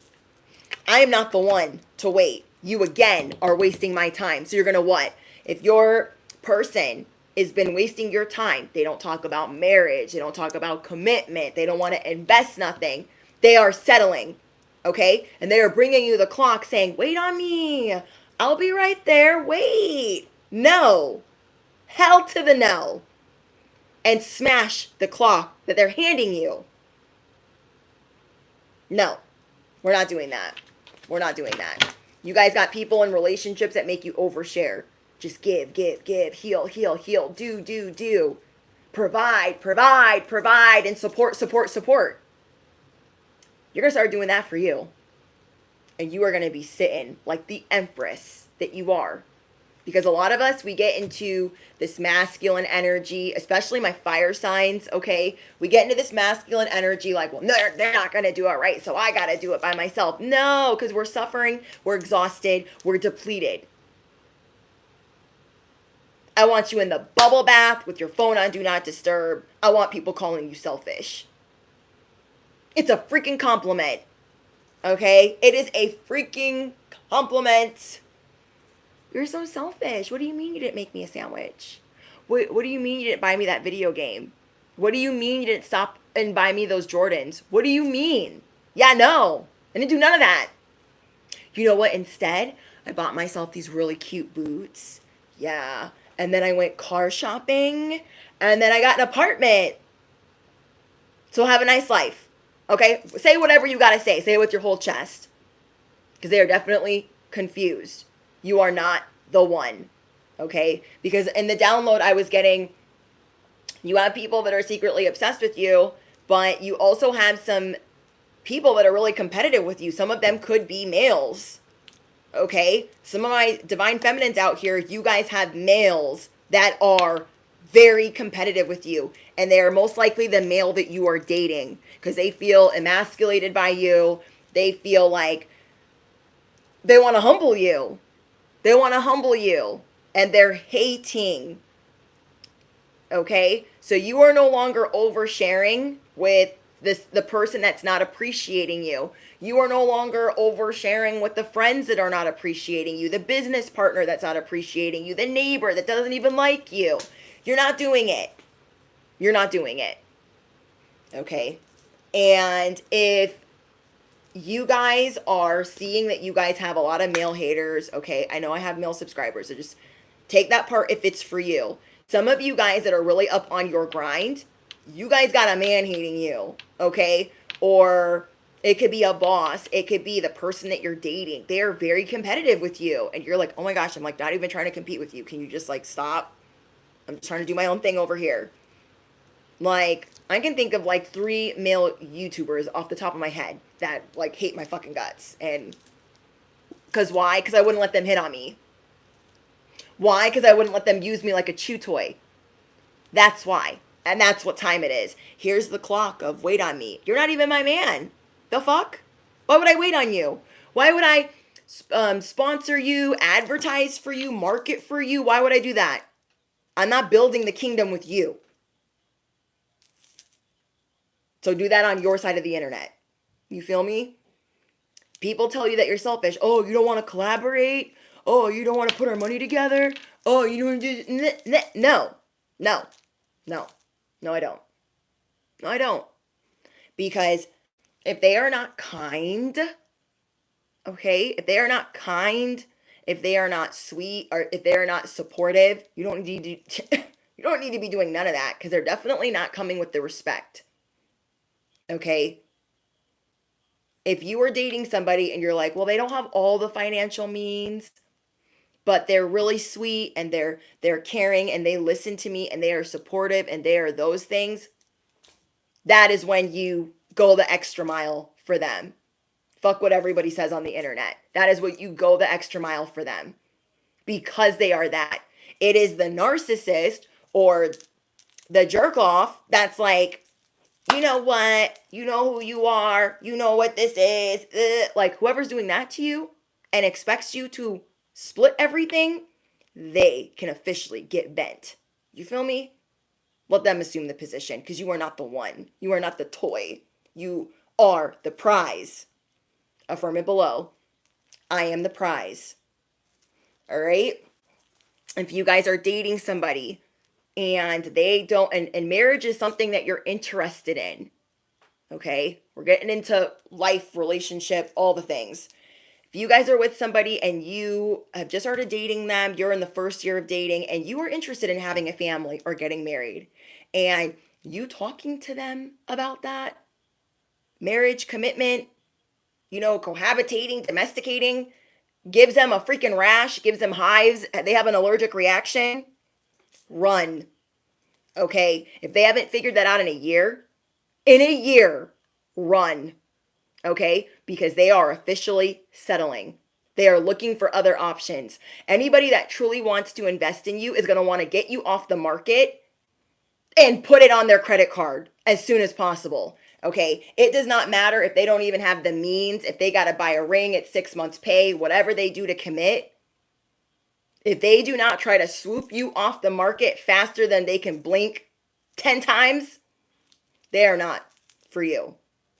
I am not the one to wait. You again are wasting my time. So you're gonna what? If your person has been wasting your time, they don't talk about marriage, they don't talk about commitment, they don't want to invest nothing, they are settling, okay? And they are bringing you the clock saying, wait on me, I'll be right there, wait. No. Hell to the no. And smash the clock that they're handing you. No, we're not doing that. We're not doing that. You guys got people in relationships that make you overshare. Just give, heal, do. Provide, and support. You're going to start doing that for you. And you are going to be sitting like the empress that you are. Because a lot of us, we get into this masculine energy, especially my fire signs, okay? We get into this masculine energy like, well, they're not going to do it right, so I got to do it by myself. No, because we're suffering, we're exhausted, we're depleted. I want you in the bubble bath with your phone on Do Not Disturb. I want people calling you selfish. It's a freaking compliment, okay? It is a freaking compliment. You're so selfish. What do you mean you didn't make me a sandwich? What do you mean you didn't buy me that video game? What do you mean you didn't stop and buy me those Jordans? What do you mean? Yeah, no. I didn't do none of that. You know what? Instead, I bought myself these really cute boots. Yeah. And then I went car shopping. And then I got an apartment. So have a nice life. Okay? Say whatever you got to say. Say it with your whole chest. Because they are definitely confused. You are not the one, okay? Because in the download I was getting, you have people that are secretly obsessed with you, but you also have some people that are really competitive with you. Some of them could be males, okay? Some of my divine feminines out here, you guys have males that are very competitive with you, and they are most likely the male that you are dating because they feel emasculated by you. They feel like they want to humble you. They want to humble you, and they're hating, okay? So you are no longer oversharing with the person that's not appreciating you. You are no longer oversharing with the friends that are not appreciating you, the business partner that's not appreciating you, the neighbor that doesn't even like you. You're not doing it. You're not doing it, okay? And if you guys are seeing that you guys have a lot of male haters, okay? I know I have male subscribers, so just take that part if it's for you. Some of you guys that are really up on your grind, you guys got a man hating you, okay? Or it could be a boss. It could be the person that you're dating. They are very competitive with you. And you're like, oh my gosh, I'm like not even trying to compete with you. Can you just like stop? I'm just trying to do my own thing over here. Like, I can think of like 3 male YouTubers off the top of my head that like hate my fucking guts. And because why? Because I wouldn't let them hit on me. Why? Because I wouldn't let them use me like a chew toy. That's why. And that's what time it is. Here's the clock of wait on me. You're not even my man. The fuck? Why would I wait on you? Why would I sponsor you, advertise for you, market for you? Why would I do that? I'm not building the kingdom with you. So do that on your side of the internet. You feel me? People tell you that you're selfish. Oh, you don't want to collaborate? Oh, you don't want to put our money together? Oh, you don't do... No. No. No. No, I don't. No, I don't. Because if they are not kind, okay? If they are not kind, if they are not sweet, or if they are not supportive, you don't need to... you don't need to be doing none of that because they're definitely not coming with the respect. Okay? If you are dating somebody and you're like, well, they don't have all the financial means, but they're really sweet and they're caring and they listen to me and they are supportive and they are those things, that is when you go the extra mile for them. Fuck what everybody says on the internet. That is what you go the extra mile for them, because they are that. It is the narcissist or the jerk off that's like, you know what? You know who you are. You know what this is. Like, whoever's doing that to you and expects you to split everything, they can officially get bent. You feel me? Let them assume the position, because you are not the one. You are not the toy. You are the prize. Affirm it below. I am the prize. All right? If you guys are dating somebody and they don't, and marriage is something that you're interested in, okay? We're getting into life, relationship, all the things. If you guys are with somebody and you have just started dating them, you're in the first year of dating, and you are interested in having a family or getting married, and you talking to them about that, marriage, commitment, cohabitating, domesticating, gives them a freaking rash, gives them hives, they have an allergic reaction, run. Okay? If they haven't figured that out in a year, run. Okay? Because they are officially settling. They are looking for other options. Anybody that truly wants to invest in you is going to want to get you off the market and put it on their credit card as soon as possible. Okay? It does not matter if they don't even have the means, if they got to buy a ring at 6 months pay, whatever they do to commit. If they do not try to swoop you off the market faster than they can blink 10 times, they are not for you.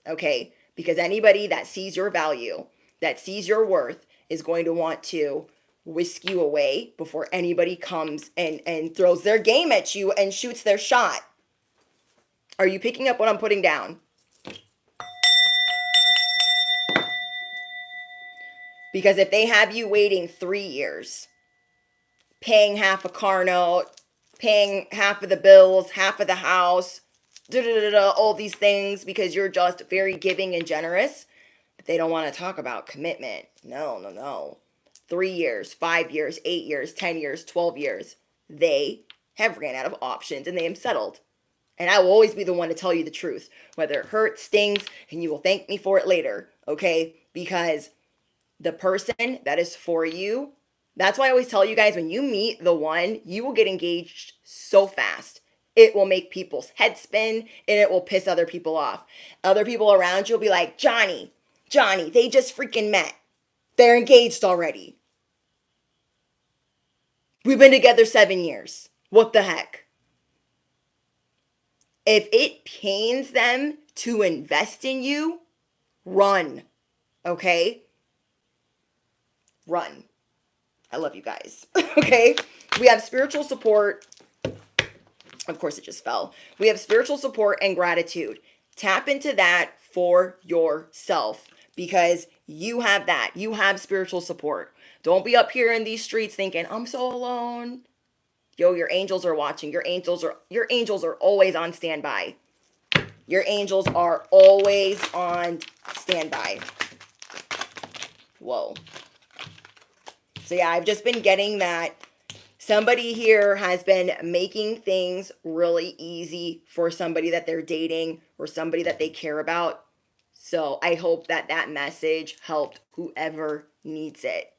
Okay? Because anybody that sees your value, that sees your worth, is going to want to whisk you away before anybody comes and throws their game at you and shoots their shot. Are you picking up what I'm putting down? Because if they have you waiting 3 years, paying half a car note, paying half of the bills, half of the house, all these things because you're just very giving and generous, but they don't want to talk about commitment. No. 3 years, 5 years, 8 years, 10 years, 12 years. They have ran out of options and they have settled. And I will always be the one to tell you the truth, whether it hurts, stings, and you will thank me for it later, okay? Because the person that is for you, that's why I always tell you guys, when you meet the one, you will get engaged so fast. It will make people's heads spin and it will piss other people off. Other people around you will be like, Johnny, they just freaking met. They're engaged already. We've been together 7 years. What the heck? If it pains them to invest in you, run. Okay? Run. I love you guys. Okay? We have spiritual support. Of course, it just fell. We have spiritual support and gratitude. Tap into that for yourself because you have that. You have spiritual support. Don't be up here in these streets thinking, I'm so alone. Yo, your angels are watching. Your angels are always on standby. Your angels are always on standby. Whoa. So yeah, I've just been getting that somebody here has been making things really easy for somebody that they're dating or somebody that they care about. So I hope that that message helped whoever needs it.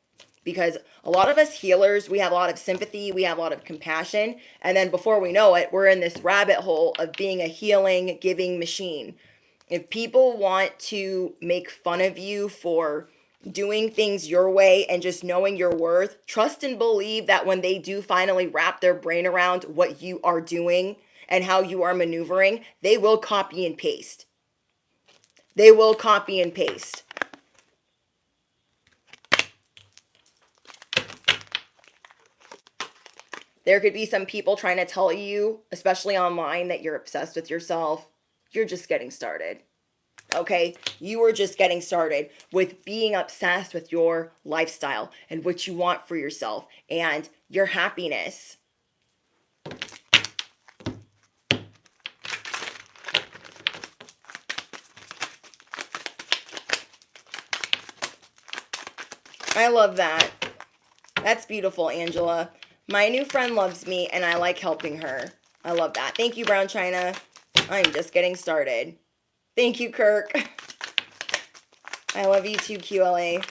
Because a lot of us healers, we have a lot of sympathy, we have a lot of compassion, and then before we know it, we're in this rabbit hole of being a healing, giving machine. If people want to make fun of you for doing things your way and just knowing your worth, trust and believe that when they do finally wrap their brain around what you are doing and how you are maneuvering, they will copy and paste. They will copy and paste. There could be some people trying to tell you, especially online, that you're obsessed with yourself. You're just getting started. Okay? You are just getting started with being obsessed with your lifestyle and what you want for yourself and your happiness. I love that. That's beautiful, Angela. My new friend loves me and I like helping her. I love that. Thank you, Brown China. I'm just getting started. Thank you, Kirk. I love you too, QLA.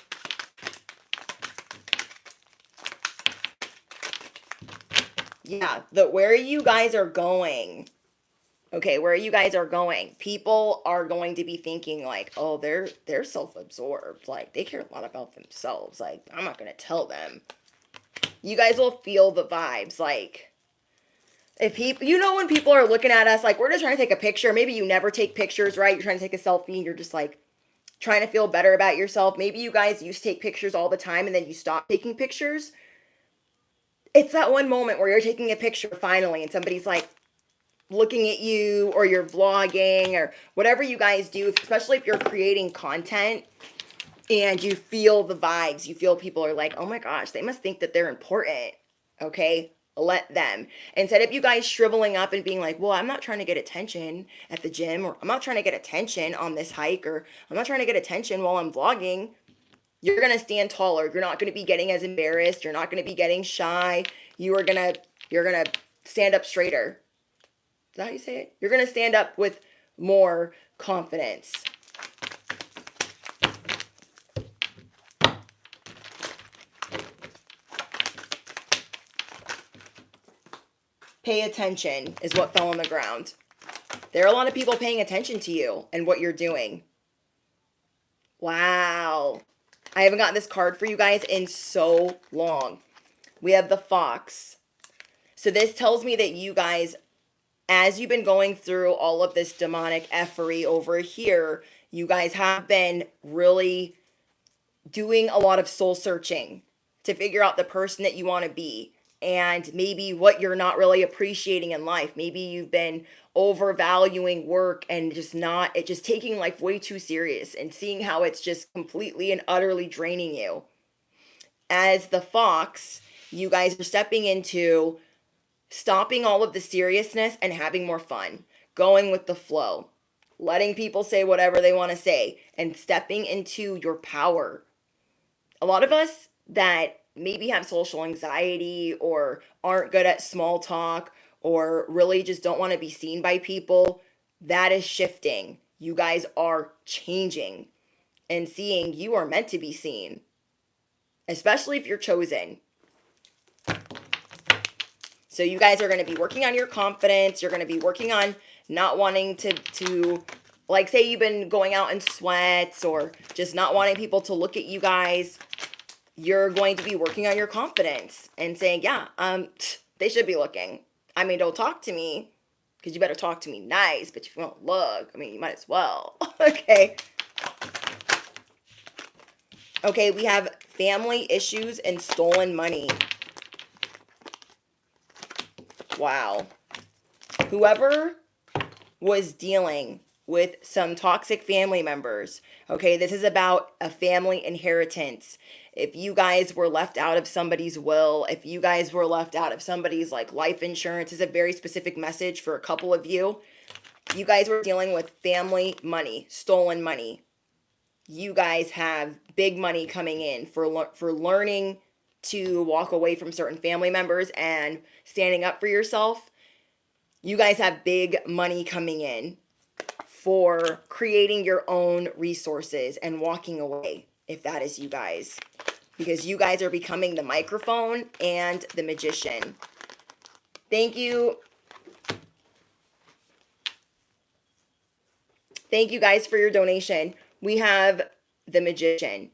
Yeah, where you guys are going. Okay, where you guys are going. People are going to be thinking like, "Oh, they're self-absorbed. Like they care a lot about themselves. Like I'm not going to tell them." You guys will feel the vibes like if people, when people are looking at us like we're just trying to take a picture. Maybe you never take pictures, right? You're trying to take a selfie and you're just like trying to feel better about yourself. Maybe you guys used to take pictures all the time and then you stop taking pictures. It's that one moment where you're taking a picture finally and somebody's like looking at you or you're vlogging or whatever you guys do, especially if you're creating content and you feel the vibes. You feel people are like, "Oh my gosh, they must think that they're important." Okay? Let them. Instead of you guys shriveling up and being like, "Well, I'm not trying to get attention at the gym, or I'm not trying to get attention on this hike, or I'm not trying to get attention while I'm vlogging." You're going to stand taller. You're not going to be getting as embarrassed. You're not going to be getting shy. You're going to stand up straighter. Is that how you say it? You're going to stand up with more confidence. Pay attention is what fell on the ground. There are a lot of people paying attention to you and what you're doing. Wow. I haven't gotten this card for you guys in so long. We have the Fox. So this tells me that you guys, as you've been going through all of this demonic effery over here, you guys have been really doing a lot of soul searching to figure out the person that you want to be and maybe what you're not really appreciating in life. Maybe you've been overvaluing work and just taking life way too serious and seeing how it's just completely and utterly draining you. As the Fox, you guys are stepping into stopping all of the seriousness and having more fun, going with the flow, letting people say whatever they want to say, and stepping into your power. A lot of us that maybe have social anxiety or aren't good at small talk or really just don't want to be seen by people, that is shifting. You guys are changing and seeing you are meant to be seen, especially if you're chosen. So you guys are going to be working on your confidence. You're going to be working on not wanting to like say you've been going out in sweats or just not wanting people to look at you guys. You're going to be working on your confidence and saying, yeah, they should be looking. I mean, don't talk to me because you better talk to me nice, but if you won't look, I mean, you might as well. Okay. Okay, we have family issues and stolen money. Wow. Whoever was dealing with some toxic family members, okay, this is about a family inheritance. If you guys were left out of somebody's will, if you guys were left out of somebody's like life insurance, is a very specific message for a couple of you. You guys were dealing with family money, stolen money. You guys have big money coming in for learning to walk away from certain family members and standing up for yourself. You guys have big money coming in for creating your own resources and walking away, if that is you guys. Because you guys are becoming the microphone and the magician. Thank you. Thank you guys for your donation. We have the magician.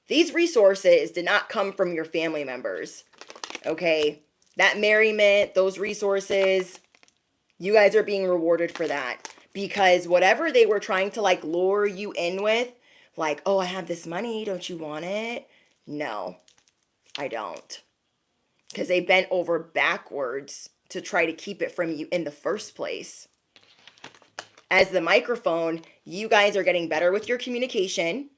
These resources did not come from your family members. Okay? That merriment, those resources, you guys are being rewarded for that. Because whatever they were trying to like lure you in with, like, oh, I have this money, don't you want it? No, I don't. Because they bent over backwards to try to keep it from you in the first place. As the microphone, you guys are getting better with your communication.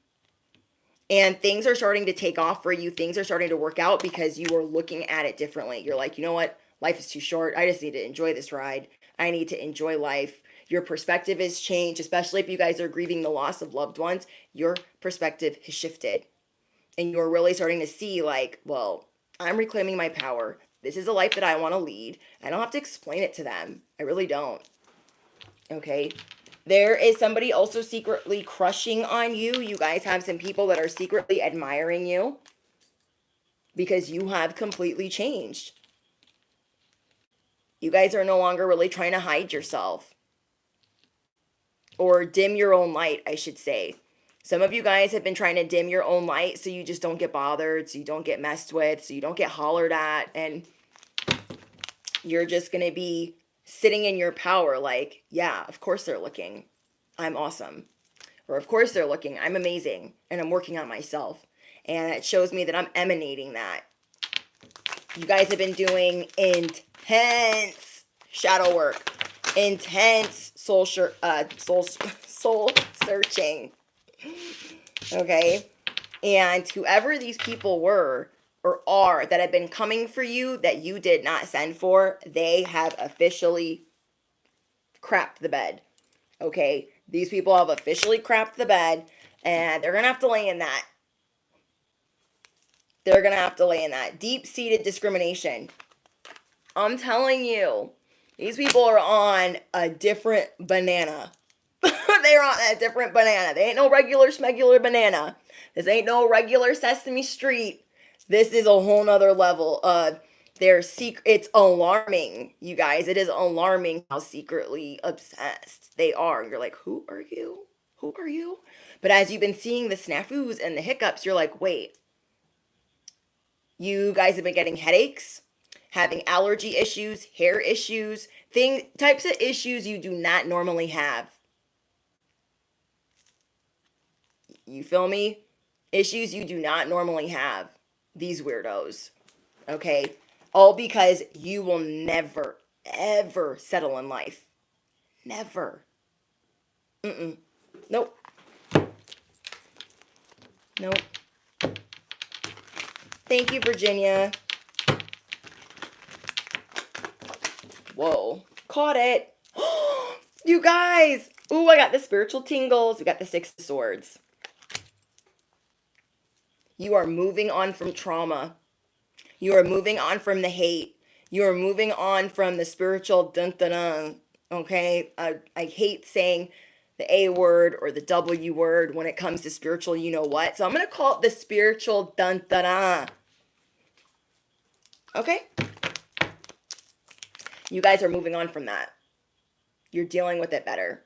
And things are starting to take off for you. Things are starting to work out because you are looking at it differently. You're like, you know what? Life is too short. I just need to enjoy this ride. I need to enjoy life. Your perspective has changed, especially if you guys are grieving the loss of loved ones. Your perspective has shifted. And you're really starting to see like, well, I'm reclaiming my power. This is a life that I want to lead. I don't have to explain it to them. I really don't. Okay. There is somebody also secretly crushing on you. You guys have some people that are secretly admiring you because you have completely changed. You guys are no longer really trying to hide yourself or dim your own light, I should say. Some of you guys have been trying to dim your own light so you just don't get bothered, so you don't get messed with, so you don't get hollered at, and you're just going to be sitting in your power like, yeah, of course they're looking. I'm awesome. Or of course they're looking. I'm amazing, and I'm working on myself. And it shows me that I'm emanating that. You guys have been doing intense shadow work, intense soul searching. Okay? And whoever these people were or are that have been coming for you that you did not send for, they have officially crapped the bed. Okay? These people have officially crapped the bed, and they're going to have to lay in that. They're going to have to lay in that. Deep-seated discrimination. I'm telling you, these people are on a different banana. They're on a different banana. They ain't no regular smegular banana. This ain't no regular Sesame Street. This is a whole nother level of their secret. It's alarming, you guys. It is alarming how secretly obsessed they are. You're like, who are you? Who are you? But as you've been seeing the snafus and the hiccups, you're like, wait. You guys have been getting headaches, having allergy issues, hair issues, types of issues you do not normally have. You feel me? Issues you do not normally have. These weirdos. Okay? All because you will never, ever settle in life. Never. Nope. Nope. Thank you, Virginia. Whoa. Caught it. You guys. Ooh, I got the spiritual tingles. We got the Six of Swords. You are moving on from trauma. You are moving on from the hate. You are moving on from the spiritual dun-dun-dun. Okay? I hate saying the A word or the W word when it comes to spiritual you know what. So I'm going to call it the spiritual dun-dun-dun. Okay? You guys are moving on from that. You're dealing with it better.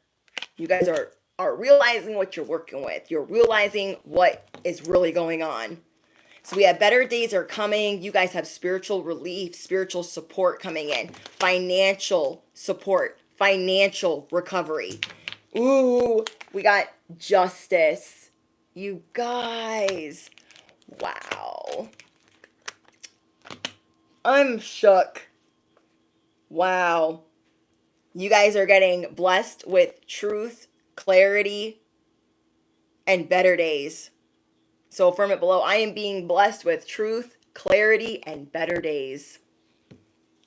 You guys are realizing what you're working with. You're realizing what is really going on. So we have better days are coming. You guys have spiritual relief, spiritual support coming in, financial support, financial recovery. Ooh, we got justice. You guys. Wow. I'm shook. Wow. You guys are getting blessed with truth, clarity, and better days. So affirm it below. I am being blessed with truth, clarity, and better days.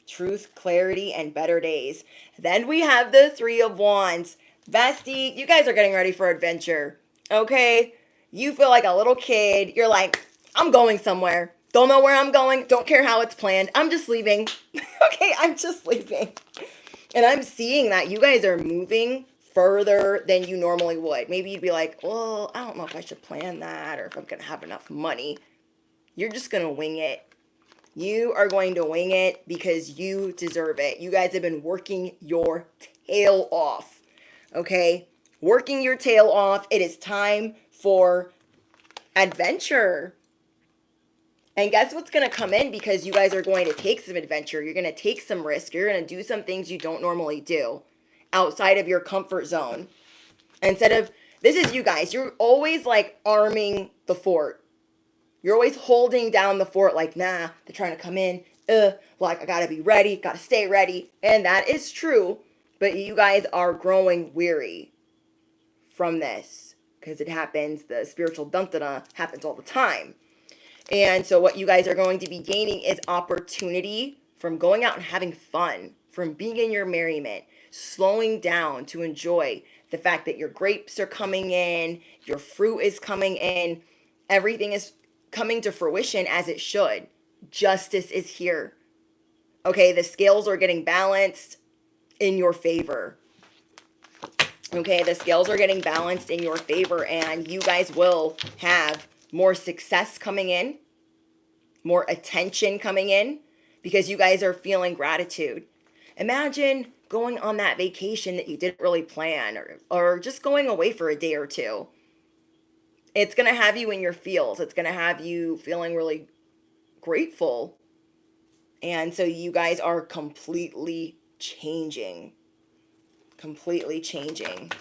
Truth, clarity, and better days. Then we have the Three of Wands. Bestie, you guys are getting ready for adventure. Okay? You feel like a little kid. You're like, I'm going somewhere. Don't know where I'm going. Don't care how it's planned. I'm just leaving. Okay, I'm just leaving. And I'm seeing that you guys are moving further than you normally would. Maybe you'd be like, well, I don't know if I should plan that or if I'm going to have enough money. You're just going to wing it. You are going to wing it because you deserve it. You guys have been working your tail off. Okay? Working your tail off. It is time for adventure. And guess what's going to come in because you guys are going to take some adventure. You're going to take some risk. You're going to do some things you don't normally do outside of your comfort zone. Instead of, this is you guys. You're always like arming the fort. You're always holding down the fort like, nah, they're trying to come in. Like, I got to be ready. Got to stay ready. And that is true. But you guys are growing weary from this because it happens. The spiritual dun-dun-dun happens all the time. And so what you guys are going to be gaining is opportunity from going out and having fun, from being in your merriment, slowing down to enjoy the fact that your grapes are coming in, your fruit is coming in, everything is coming to fruition as it should. Justice is here. Okay, the scales are getting balanced in your favor. Okay, the scales are getting balanced in your favor, and you guys will have more success coming in, more attention coming in, because you guys are feeling gratitude. Imagine going on that vacation that you didn't really plan, or just going away for a day or two. It's going to have you in your feels. It's going to have you feeling really grateful. And so you guys are completely changing. Completely changing.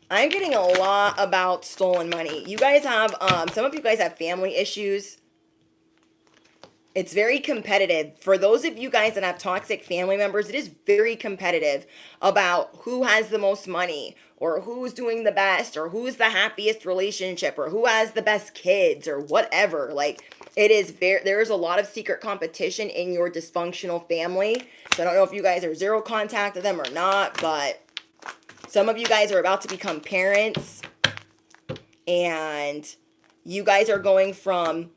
I'm getting a lot about stolen money. You guys have, some of you guys have family issues. It's very competitive. For those of you guys that have toxic family members, it is very competitive about who has the most money, or who's doing the best, or who's the happiest relationship, or who has the best kids, or whatever. Like, it is there's a lot of secret competition in your dysfunctional family. So I don't know if you guys are zero contact with them or not, but some of you guys are about to become parents, and you guys are going from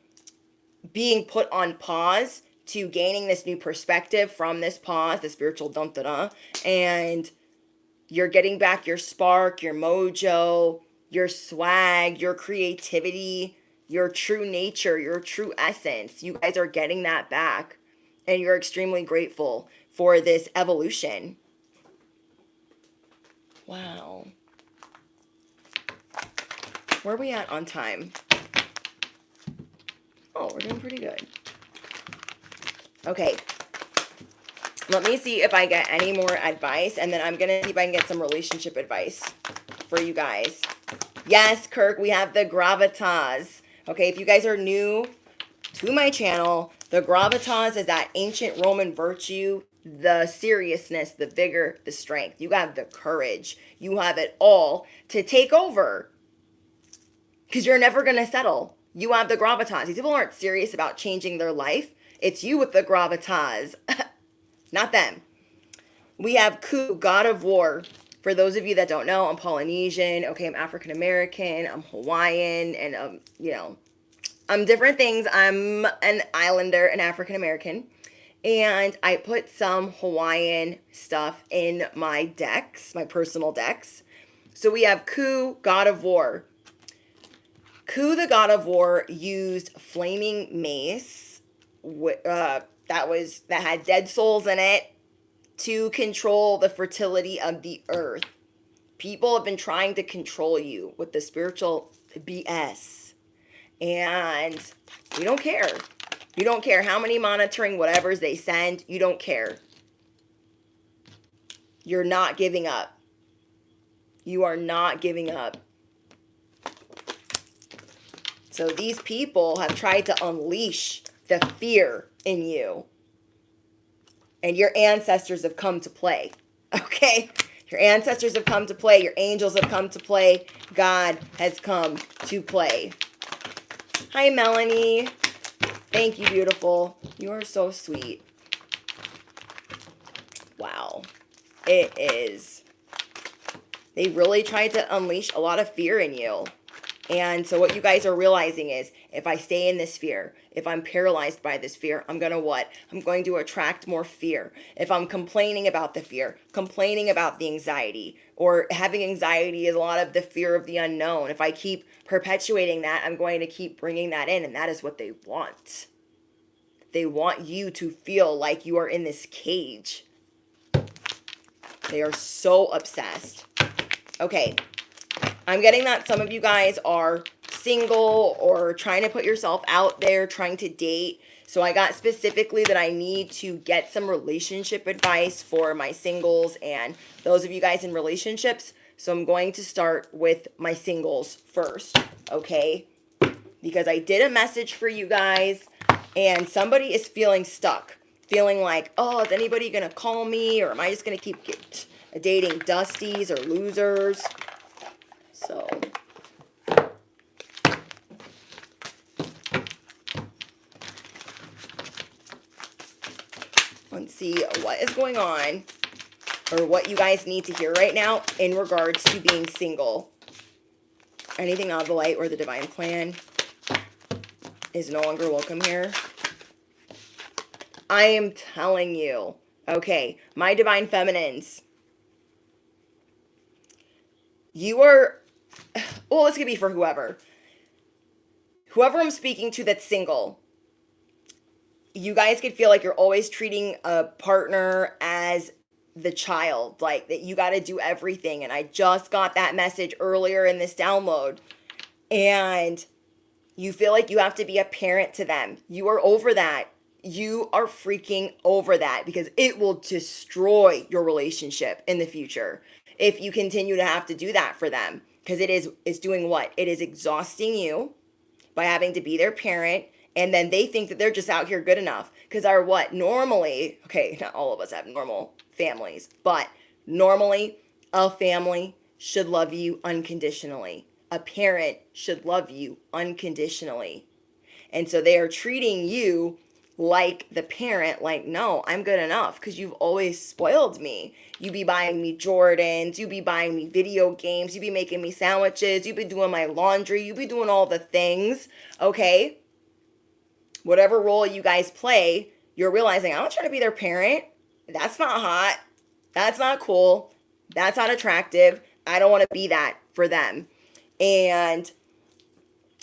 being put on pause to gaining this new perspective from this pause, the spiritual dum-da-da, and you're getting back your spark, your mojo, your swag, your creativity, your true nature, your true essence. You guys are getting that back, and you're extremely grateful for this evolution. Wow. Where are we at on time? Oh, we're doing pretty good. Okay. Let me see if I get any more advice, and then I'm going to see if I can get some relationship advice for you guys. Yes, Kirk, we have the gravitas. Okay, if you guys are new to my channel, the gravitas is that ancient Roman virtue, the seriousness, the vigor, the strength. You have the courage. You have it all to take over, because you're never going to settle. You have the gravitas. These people aren't serious about changing their life. It's you with the gravitas, not them. We have Ku, God of War. For those of you that don't know, I'm Polynesian. Okay, I'm African American. I'm Hawaiian, and I'm different things. I'm an islander, an African American, and I put some Hawaiian stuff in my decks, my personal decks. So we have Ku, God of War. Ku, the God of War, used flaming mace that had dead souls in it to control the fertility of the earth. People have been trying to control you with the spiritual BS, and you don't care. You don't care how many monitoring whatevers they send. You don't care. You're not giving up. You are not giving up. So these people have tried to unleash the fear in you. And your ancestors have come to play. Okay? Your ancestors have come to play. Your angels have come to play. God has come to play. Hi, Melanie. Thank you, beautiful. You are so sweet. Wow. It is. They really tried to unleash a lot of fear in you. And so what you guys are realizing is, if I stay in this fear, if I'm paralyzed by this fear, I'm going to what? I'm going to attract more fear. If I'm complaining about the fear, complaining about the anxiety, or having anxiety is a lot of the fear of the unknown. If I keep perpetuating that, I'm going to keep bringing that in, and that is what they want. They want you to feel like you are in this cage. They are so obsessed. Okay. I'm getting that some of you guys are single or trying to put yourself out there, trying to date. So I got specifically that I need to get some relationship advice for my singles and those of you guys in relationships. So I'm going to start with my singles first, okay? Because I did a message for you guys, and somebody is feeling stuck, feeling like, oh, is anybody going to call me, or am I just going to keep dating dusties or losers? So let's see what is going on, or what you guys need to hear right now in regards to being single. Anything out of the light or the divine plan is no longer welcome here. I am telling you. Okay, my divine feminines. You are, well, this could be for whoever. Whoever I'm speaking to that's single. You guys could feel like you're always treating a partner as the child, like that you got to do everything. And I just got that message earlier in this download. And you feel like you have to be a parent to them. You are over that. You are freaking over that because it will destroy your relationship in the future if you continue to have to do that for them. Because it's doing what? It is exhausting you by having to be their parent, and then they think that they're just out here good enough. Because our what? Normally, okay, not all of us have normal families, but normally a family should love you unconditionally. A parent should love you unconditionally. And so they are treating you like the parent, like, no, I'm good enough because you've always spoiled me. You be buying me Jordans, you be buying me video games, you be making me sandwiches, you be doing my laundry, you be doing all the things, okay? Whatever role you guys play, you're realizing, I'm not trying to be their parent. That's not hot. That's not cool. That's not attractive. I don't want to be that for them. And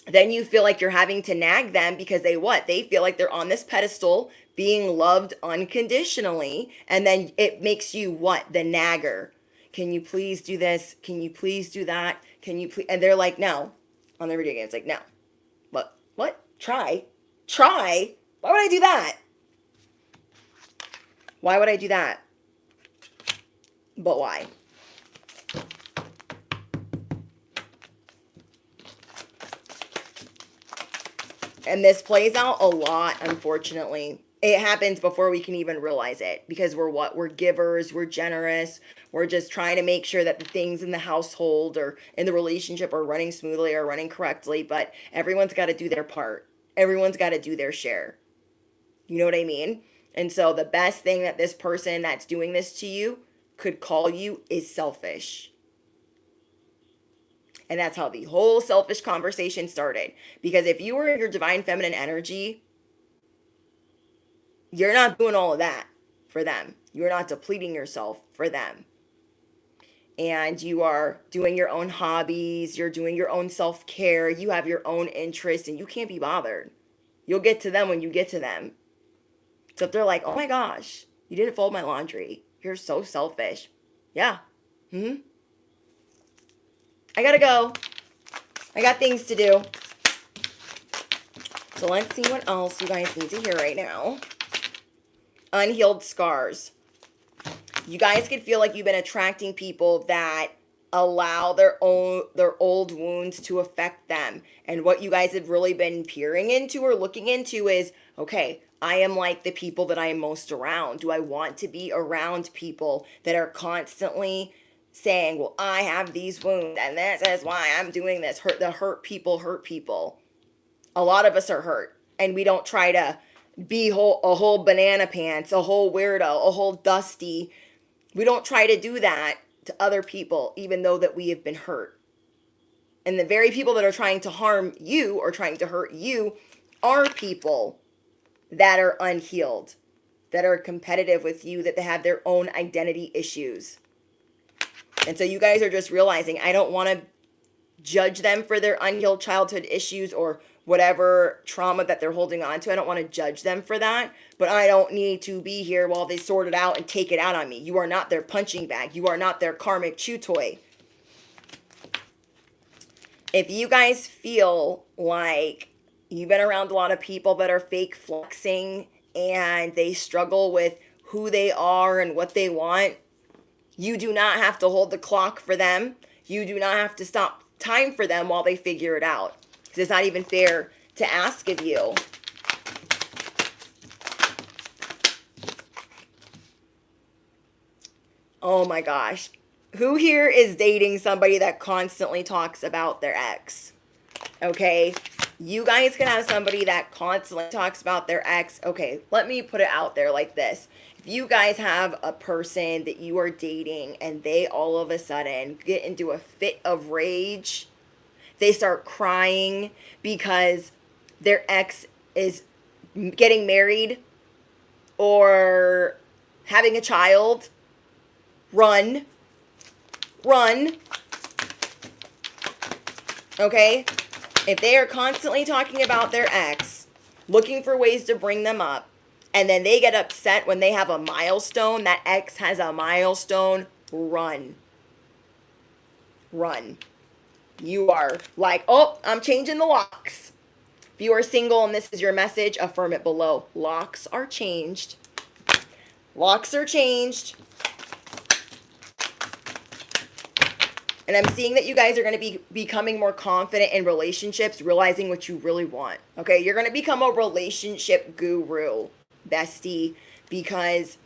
then you feel like you're having to nag them because they what? They feel like they're on this pedestal being loved unconditionally. And then it makes you what? The nagger. Can you please do this? Can you please do that? Can you please? And they're like, no. On their video games, like, no. What? Try? Why would I do that? Why would I do that? But why? And this plays out a lot, unfortunately. It happens before we can even realize it because we're what? We're givers, we're generous. We're just trying to make sure that the things in the household or in the relationship are running smoothly or running correctly, but everyone's got to do their part. Everyone's got to do their share. You know what I mean? And so the best thing that this person that's doing this to you could call you is selfish. And that's how the whole selfish conversation started. Because if you were in your divine feminine energy, you're not doing all of that for them. You're not depleting yourself for them. And you are doing your own hobbies. You're doing your own self-care. You have your own interests and you can't be bothered. You'll get to them when you get to them. So if they're like, oh my gosh, you didn't fold my laundry. You're so selfish. Yeah. I gotta go. I got things to do. So let's see what else you guys need to hear right now. Unhealed scars. You guys could feel like you've been attracting people that allow their old wounds to affect them. And what you guys have really been peering into or looking into is, okay, I am like the people that I am most around. Do I want to be around people that are constantly saying, well, I have these wounds and this is why I'm doing this. Hurt people. A lot of us are hurt and we don't try to be a whole banana pants, a whole weirdo, a whole dusty. We don't try to do that to other people, even though that we have been hurt. And the very people that are trying to harm you or trying to hurt you are people that are unhealed, that are competitive with you, that they have their own identity issues. And so you guys are just realizing, I don't want to judge them for their unhealed childhood issues or whatever trauma that they're holding on to. I don't want to judge them for that, but I don't need to be here while they sort it out and take it out on me. You are not their punching bag. You are not their karmic chew toy. If you guys feel like you've been around a lot of people that are fake flexing and they struggle with who they are and what they want, you do not have to hold the clock for them. You do not have to stop time for them while they figure it out. Because it's not even fair to ask of you. Oh my gosh. Who here is dating somebody that constantly talks about their ex? Okay. You guys can have somebody that constantly talks about their ex. Okay, let me put it out there like this. If you guys have a person that you are dating and they all of a sudden get into a fit of rage They start crying because their ex is getting married or having a child. Run. Run. Okay? If they are constantly talking about their ex, looking for ways to bring them up, and then they get upset when they have a milestone, that ex has a milestone, run. Run. You are like, oh, I'm changing the locks. If you are single and this is your message, affirm it below. Locks are changed. Locks are changed. And I'm seeing that you guys are going to be becoming more confident in relationships, realizing what you really want. Okay, you're going to become a relationship guru, bestie, because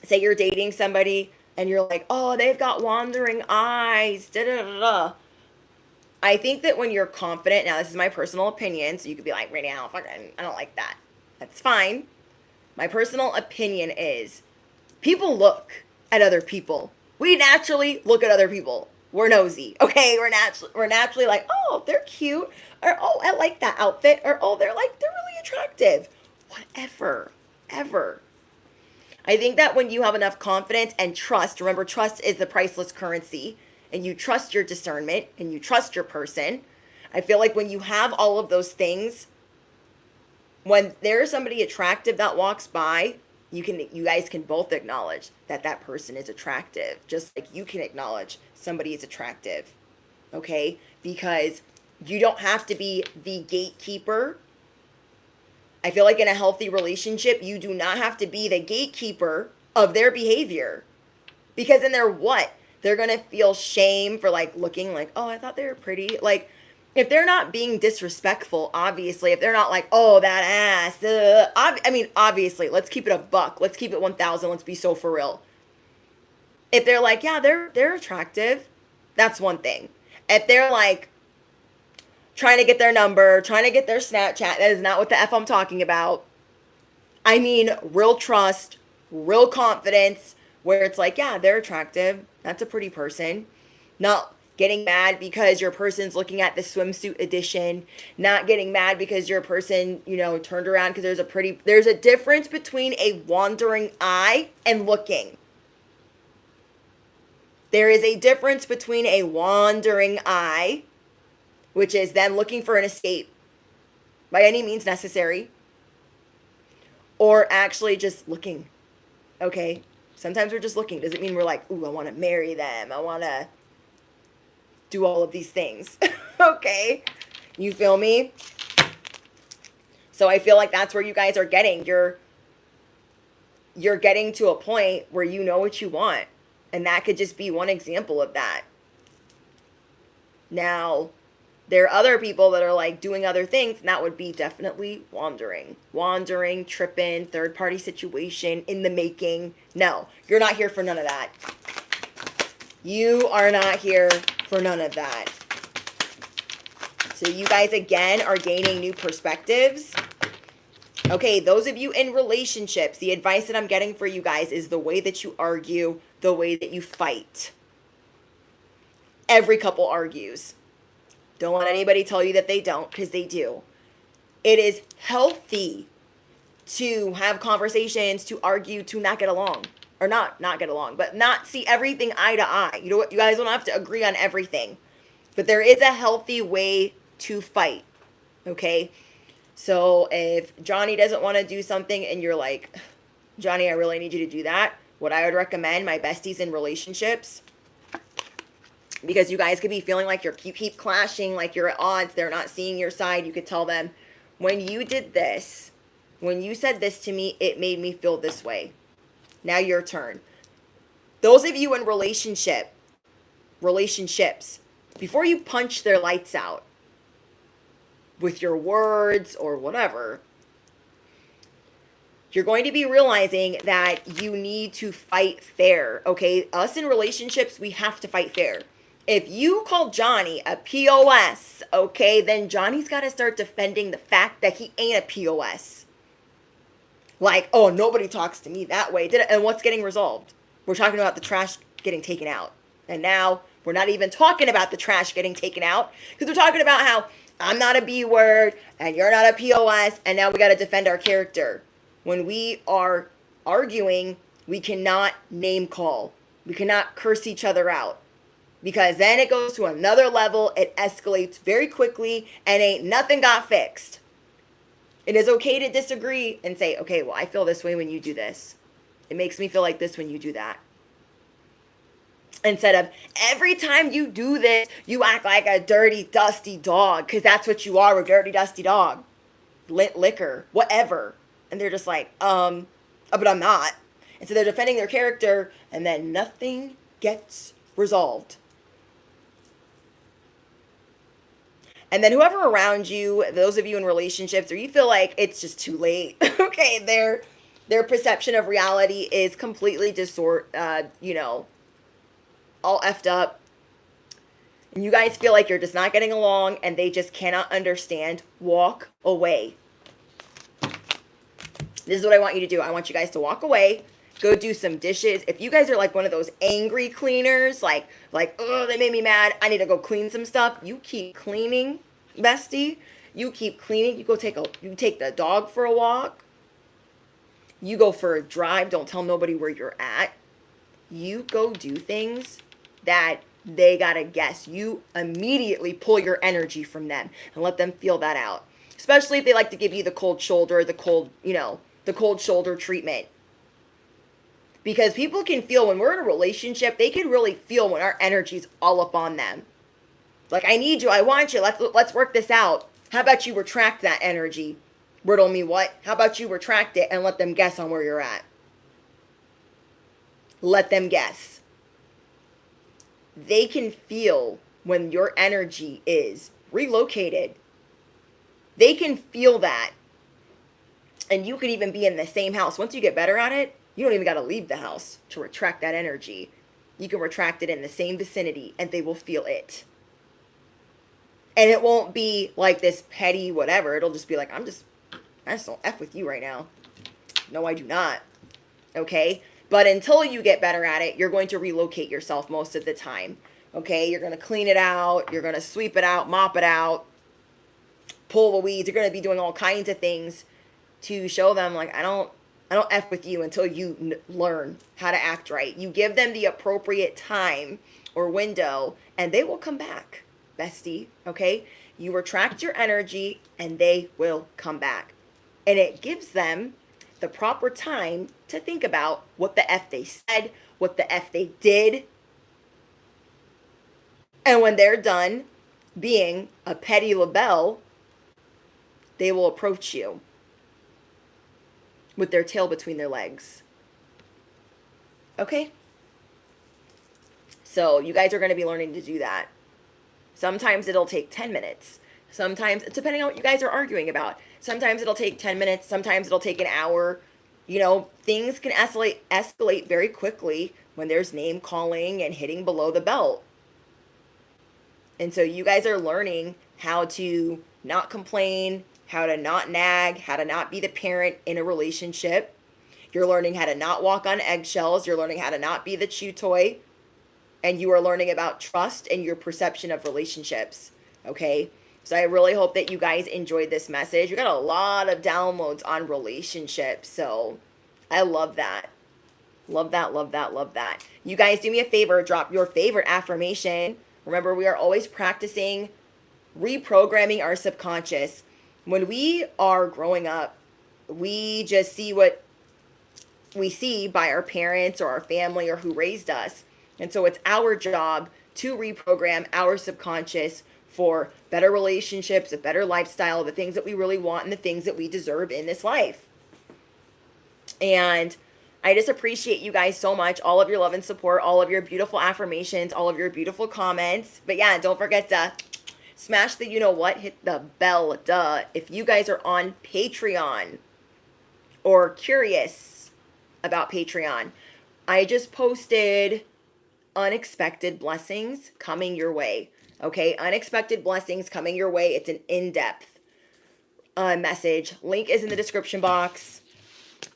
say you're dating somebody and you're like, oh, they've got wandering eyes, da da da da. I think that when you're confident, now this is my personal opinion, so you could be like, right now, I don't like that. That's fine. My personal opinion is people look at other people. We naturally look at other people. We're nosy, okay? We're naturally like, oh, they're cute, or oh, I like that outfit, or oh, they're really attractive. Whatever, ever. I think that when you have enough confidence and trust, remember, trust is the priceless currency, and you trust your discernment and you trust your person. I feel like when you have all of those things, when there's somebody attractive that walks by, you guys can both acknowledge that that person is attractive, just like you can acknowledge somebody is attractive. Okay? Because you don't have to be the gatekeeper. I feel like in a healthy relationship, you do not have to be the gatekeeper of their behavior. Because then they're what? They're going to feel shame for like looking like, oh, I thought they were pretty. Like, if they're not being disrespectful, obviously, if they're not like, oh, that ass, I mean, obviously, let's keep it a buck. Let's keep it 1,000. Let's be so for real. If they're like, yeah, they're attractive, that's one thing. If they're like trying to get their number, trying to get their Snapchat, that is not what the F I'm talking about. I mean, real trust, real confidence, where it's like, yeah, they're attractive. That's a pretty person. Not getting mad because your person's looking at the swimsuit edition, not getting mad because your person, turned around because there's a difference between a wandering eye and looking. There is a difference between a wandering eye, which is them looking for an escape by any means necessary, or actually just looking. Okay? Sometimes we're just looking. Doesn't mean we're like, ooh, I want to marry them. I want to do all of these things. Okay? You feel me? So I feel like that's where you guys are getting. You're getting to a point where you know what you want. And that could just be one example of that. Now, there are other people that are like doing other things, and that would be definitely wandering. Wandering, tripping, third-party situation, in the making. No, you're not here for none of that. You are not here for none of that. So you guys, again, are gaining new perspectives. Okay, those of you in relationships, the advice that I'm getting for you guys is the way that you argue, the way that you fight. Every couple argues. Don't let anybody tell you that they don't, because they do. It is healthy to have conversations, to argue, to not get along. Or not get along, but not see everything eye to eye. You know what? You guys don't have to agree on everything. But there is a healthy way to fight. Okay? So if Johnny doesn't want to do something and you're like, Johnny, I really need you to do that. What I would recommend, my besties in relationships, because you guys could be feeling like you keep clashing, like you're at odds, they're not seeing your side. You could tell them, when you did this, when you said this to me, it made me feel this way. Now your turn. Those of you in relationships, before you punch their lights out with your words or whatever, you're going to be realizing that you need to fight fair, okay? Us in relationships, we have to fight fair. If you call Johnny a POS, okay, then Johnny's got to start defending the fact that he ain't a POS. Like, oh, nobody talks to me that way. And what's getting resolved? We're talking about the trash getting taken out. And now We're not even talking about the trash getting taken out, because we're talking about how I'm not a B word and you're not a POS, and now we got to defend our character. When we are arguing, we cannot name call. We cannot curse each other out, because then it goes to another level. It escalates very quickly and ain't nothing got fixed. It is okay to disagree and say, okay, well, I feel this way when you do this. It makes me feel like this when you do that. Instead of every time you do this, you act like a dirty, dusty dog, because that's what you are, a dirty, dusty dog. Liquor, whatever. And they're just like, but I'm not. And so they're defending their character, and then nothing gets resolved. And then whoever around you, those of you in relationships, or you feel like it's just too late, okay, their perception of reality is completely all effed up. And you guys feel like you're just not getting along and they just cannot understand, walk away. This is what I want you to do. I want you guys to walk away, go do some dishes. If you guys are like one of those angry cleaners, like, oh, they made me mad, I need to go clean some stuff. You keep cleaning, bestie. You keep cleaning. You take the dog for a walk. You go for a drive. Don't tell nobody where you're at. You go do things that they gotta guess. You immediately pull your energy from them and let them feel that out. Especially if they like to give you the cold shoulder, the cold shoulder treatment. Because people can feel when we're in a relationship, they can really feel when our energy's all up on them. Like, I need you, I want you, let's work this out. How about you retract that energy? Riddle me what? How about you retract it and let them guess on where you're at? Let them guess. They can feel when your energy is relocated. They can feel that. And you could even be in the same house. Once you get better at it, you don't even got to leave the house to retract that energy. You can retract it in the same vicinity and they will feel it. And it won't be like this petty whatever. It'll just be like, I just don't F with you right now. No, I do not. Okay? But until you get better at it, you're going to relocate yourself most of the time. Okay? You're going to clean it out. You're going to sweep it out, mop it out, pull the weeds. You're going to be doing all kinds of things to show them, like, I don't F with you until you learn how to act right. You give them the appropriate time or window, and they will come back, bestie. Okay? You retract your energy, and they will come back. And it gives them the proper time to think about what the F they said, what the F they did. And when they're done being a petty LaBelle, they will approach you with their tail between their legs. Okay? So you guys are going to be learning to do that. Sometimes it'll take 10 minutes. Sometimes, depending on what you guys are arguing about. Sometimes it'll take 10 minutes. Sometimes it'll take an hour. You know, things can escalate very quickly when there's name calling and hitting below the belt. And so you guys are learning how to not complain, how to not nag, how to not be the parent in a relationship. You're learning how to not walk on eggshells. You're learning how to not be the chew toy. And you are learning about trust and your perception of relationships. Okay? So I really hope that you guys enjoyed this message. We got a lot of downloads on relationships. So I love that. Love that, love that, love that. You guys do me a favor. Drop your favorite affirmation. Remember, we are always practicing reprogramming our subconscious. When we are growing up, we just see what we see by our parents or our family or who raised us. And so it's our job to reprogram our subconscious for better relationships, a better lifestyle, the things that we really want and the things that we deserve in this life. And I just appreciate you guys so much, all of your love and support, all of your beautiful affirmations, all of your beautiful comments. But yeah, don't forget to smash the you know what, hit the bell, if you guys are on Patreon or curious about Patreon. I just posted unexpected blessings coming your way. Okay, unexpected blessings coming your way. It's an in-depth message. Link is in the description box.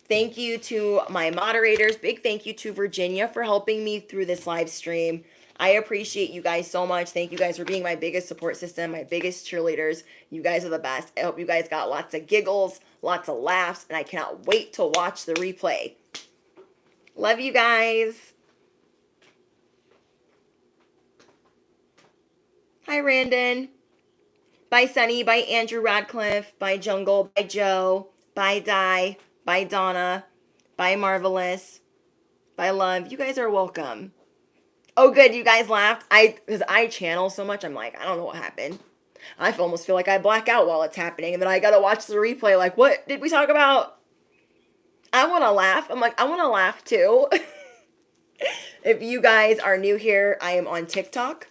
Thank you to my moderators. Big thank you to Virginia for helping me through this live stream. I appreciate you guys so much. Thank you guys for being my biggest support system, my biggest cheerleaders. You guys are the best. I hope you guys got lots of giggles, lots of laughs, and I cannot wait to watch the replay. Love you guys. Hi, Randon. Bye, Sunny. Bye, Andrew Radcliffe. Bye, Jungle. Bye, Joe. Bye, Di. Bye, Donna. Bye, Marvelous. Bye, Love. You guys are welcome. Oh, good. You guys laughed. Because I channel so much, I'm like, I don't know what happened. I almost feel like I black out while it's happening, and then I gotta watch the replay. Like, what did we talk about? I want to laugh. I'm like, I want to laugh too. If you guys are new here, I am on TikTok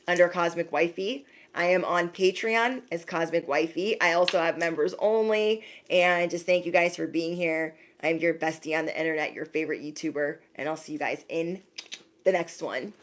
under Cosmic Wifey. I am on Patreon as Cosmic Wifey. I also have members only. And just thank you guys for being here. I'm your bestie on the internet, your favorite YouTuber. And I'll see you guys in the next one.